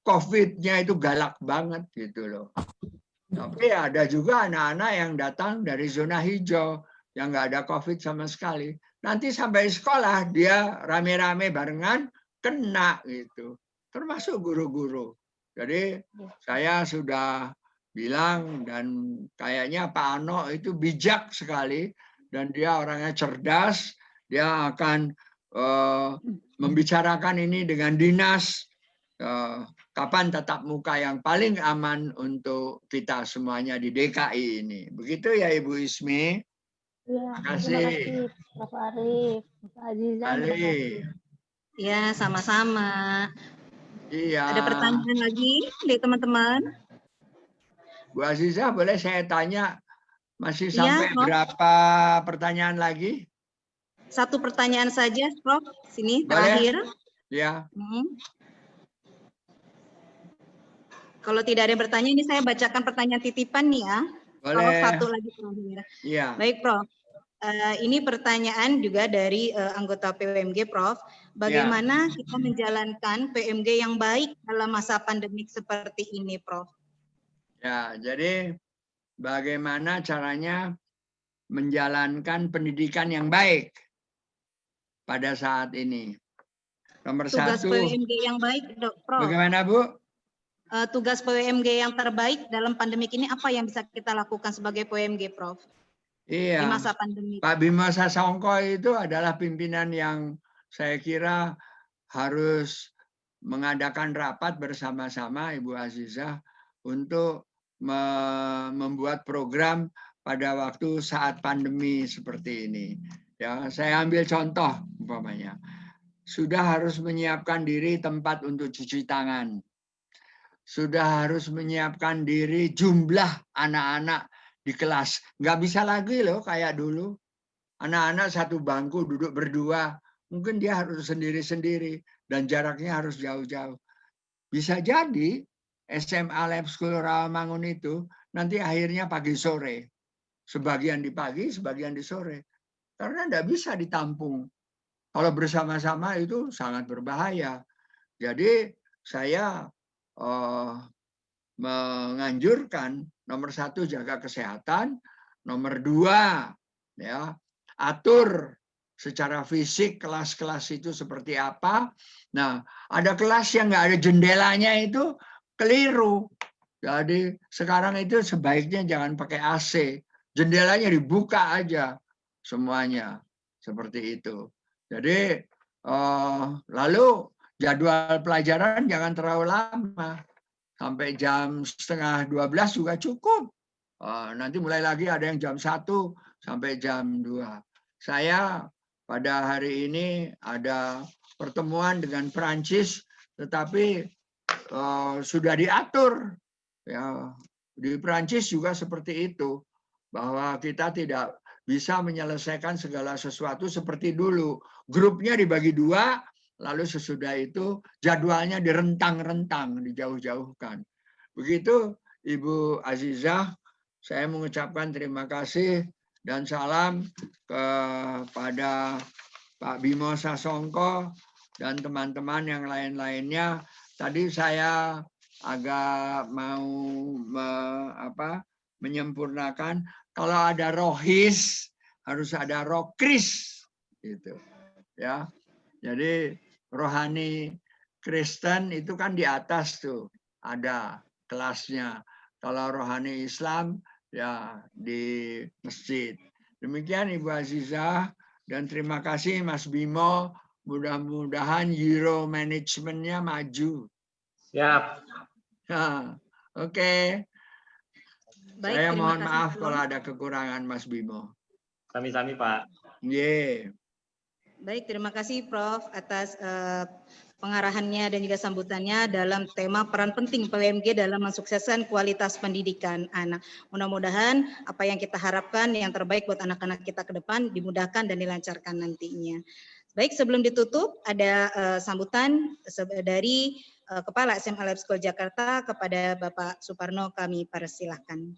COVID-nya itu galak banget gitu loh. Tapi ada juga anak-anak yang datang dari zona hijau yang nggak ada COVID sama sekali. Nanti sampai sekolah dia rame-rame barengan kena gitu. Termasuk guru-guru. Jadi saya sudah bilang dan kayaknya Pak Ano itu bijak sekali dan dia orangnya cerdas. Dia akan membicarakan ini dengan dinas kapan tatap muka yang paling aman untuk kita semuanya di DKI ini. Begitu ya Ibu Ismi? Iya, Terima terima kasih. kasih Prof. Arif, Prof. Aziza, terima Ali. kasih. Ya, sama-sama. Iya. Ada pertanyaan lagi dari teman-teman? Bu Aziza, boleh saya tanya, masih Iya, sampai Prof. berapa pertanyaan lagi? Satu pertanyaan saja, Prof. Sini, Boleh? terakhir. Ya. Kalau tidak ada yang bertanya, ini saya bacakan pertanyaan titipan nih ya. Kalau Boleh. satu lagi terakhir. Iya. Baik, Prof. Ini pertanyaan juga dari anggota PWMG, Prof. Bagaimana kita menjalankan PMG yang baik dalam masa pandemik seperti ini, Prof? Ya, jadi bagaimana caranya menjalankan pendidikan yang baik pada saat ini? Nomor Tugas satu. PWMG yang baik, Prof. Bagaimana, Bu? Tugas PWMG yang terbaik dalam pandemik ini apa yang bisa kita lakukan sebagai PWMG, Prof? Iya. Di masa pandemi. Pak Bimo Sasongko itu adalah pimpinan yang saya kira harus mengadakan rapat bersama-sama Ibu Azizah untuk membuat program pada waktu saat pandemi seperti ini. Ya, saya ambil contoh umpamanya. Sudah harus menyiapkan diri tempat untuk cuci tangan. Sudah harus menyiapkan diri jumlah anak-anak di kelas. Nggak bisa lagi loh kayak dulu. Anak-anak satu bangku duduk berdua. Mungkin dia harus sendiri-sendiri. Dan jaraknya harus jauh-jauh. Bisa jadi SMA Lab School Rawamangun itu nanti akhirnya pagi sore. Sebagian di pagi, sebagian di sore. Karena nggak bisa ditampung. Kalau bersama-sama itu sangat berbahaya. Jadi saya menganjurkan nomor satu jaga kesehatan, nomor dua ya atur secara fisik kelas-kelas itu seperti apa. Nah, ada kelas yang nggak ada jendelanya itu keliru. Jadi sekarang itu sebaiknya jangan pakai AC, jendelanya dibuka aja semuanya seperti itu. Jadi lalu jadwal pelajaran jangan terlalu lama. Sampai jam 11:30 juga cukup. Nanti mulai lagi ada yang jam 1 sampai jam 2. Saya pada hari ini ada pertemuan dengan Prancis, tetapi sudah diatur. Ya, di Prancis juga seperti itu. Bahwa kita tidak bisa menyelesaikan segala sesuatu seperti dulu. Grupnya dibagi 2, lalu sesudah itu jadwalnya direntang-rentang, dijauh-jauhkan. Begitu Ibu Azizah, saya mengucapkan terima kasih dan salam kepada Pak Bimo Sasongko dan teman-teman yang lain-lainnya. Tadi saya agak mau menyempurnakan, kalau ada rohis harus ada rokris gitu. Ya. Jadi rohani Kristen itu kan di atas tuh ada kelasnya. Kalau rohani Islam ya di masjid. Demikian Ibu Azizah dan terima kasih Mas Bimo. Mudah-mudahan Euro manajemennya maju. Siap. Nah, oke. Baik, Saya terima mohon kasih, maaf Prof. kalau ada kekurangan Mas Bimo. Sami-sami Pak. Yeah. Baik, terima kasih Prof atas pengarahannya dan juga sambutannya dalam tema peran penting PWMG dalam mensukseskan kualitas pendidikan anak. Mudah-mudahan apa yang kita harapkan yang terbaik buat anak-anak kita ke depan dimudahkan dan dilancarkan nantinya. Baik, sebelum ditutup ada sambutan dari Kepala SMA Lab School Jakarta kepada Bapak Suparno, kami persilahkan.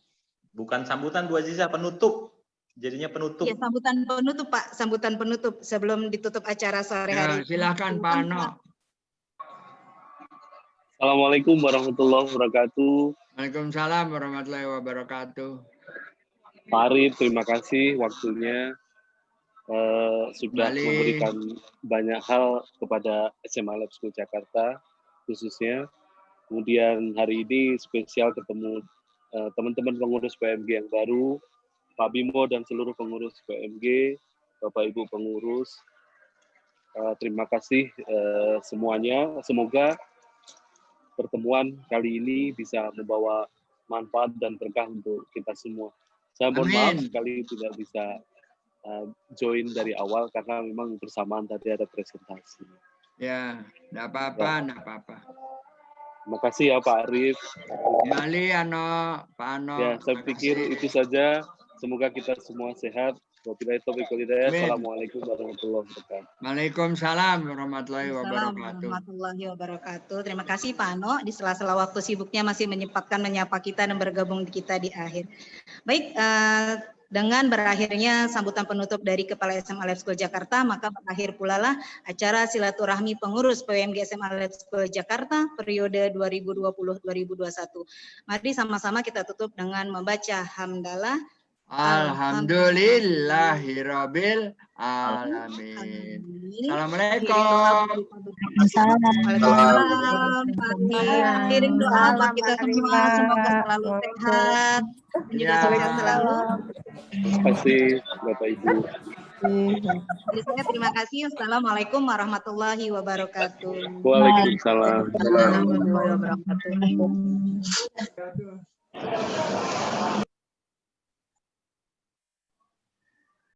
Bukan sambutan Bu Azizah, penutup. Jadinya penutup. Ya, sambutan penutup Pak, sambutan penutup sebelum ditutup acara sore hari. Silakan Pak Ano. Assalamualaikum warahmatullahi wabarakatuh. Waalaikumsalam warahmatullahi wabarakatuh. Pak Arif, terima kasih waktunya sudah memberikan banyak hal kepada SMA Lab School Jakarta khususnya. Kemudian hari ini spesial ketemu teman-teman pengurus PMG yang baru, Pak Bimo dan seluruh pengurus PMG, Bapak Ibu pengurus. Terima kasih semuanya. Semoga pertemuan kali ini bisa membawa manfaat dan berkah untuk kita semua. Saya mohon maaf sekali tidak bisa join dari awal karena memang bersamaan tadi ada presentasi. Ya, enggak apa-apa, enggak apa-apa. Terima kasih ya Pak Arif. Kembali Pak Ano. Ya, saya pikir itu saja. Semoga kita semua sehat. Wabillahi taufiq wal hidayah. Assalamualaikum warahmatullahi wabarakatuh. Waalaikumsalam warahmatullahi Waalaikumsalam wabarakatuh. warahmatullahi wabarakatuh. Terima kasih Pak Ano, di sela-sela waktu sibuknya masih menyempatkan menyapa kita dan bergabung di kita di akhir. Baik, dengan berakhirnya sambutan penutup dari Kepala SMA Lab School Jakarta, maka berakhir pula lah acara silaturahmi pengurus PWMG SMA Lab School Jakarta periode 2020-2021. Mari sama-sama kita tutup dengan membaca hamdalah. Alhamdulillahirabbil alamin. Assalamualaikum. Waalaikumsalam. Kirim doa buat kita semua, semoga selalu sehat dan juga sukses selalu. Terima kasih Bapak Ibu. Jadi saya terima kasih. Assalamualaikum warahmatullahi wabarakatuh. Waalaikumsalam. Warahmatullahi wabarakatuh.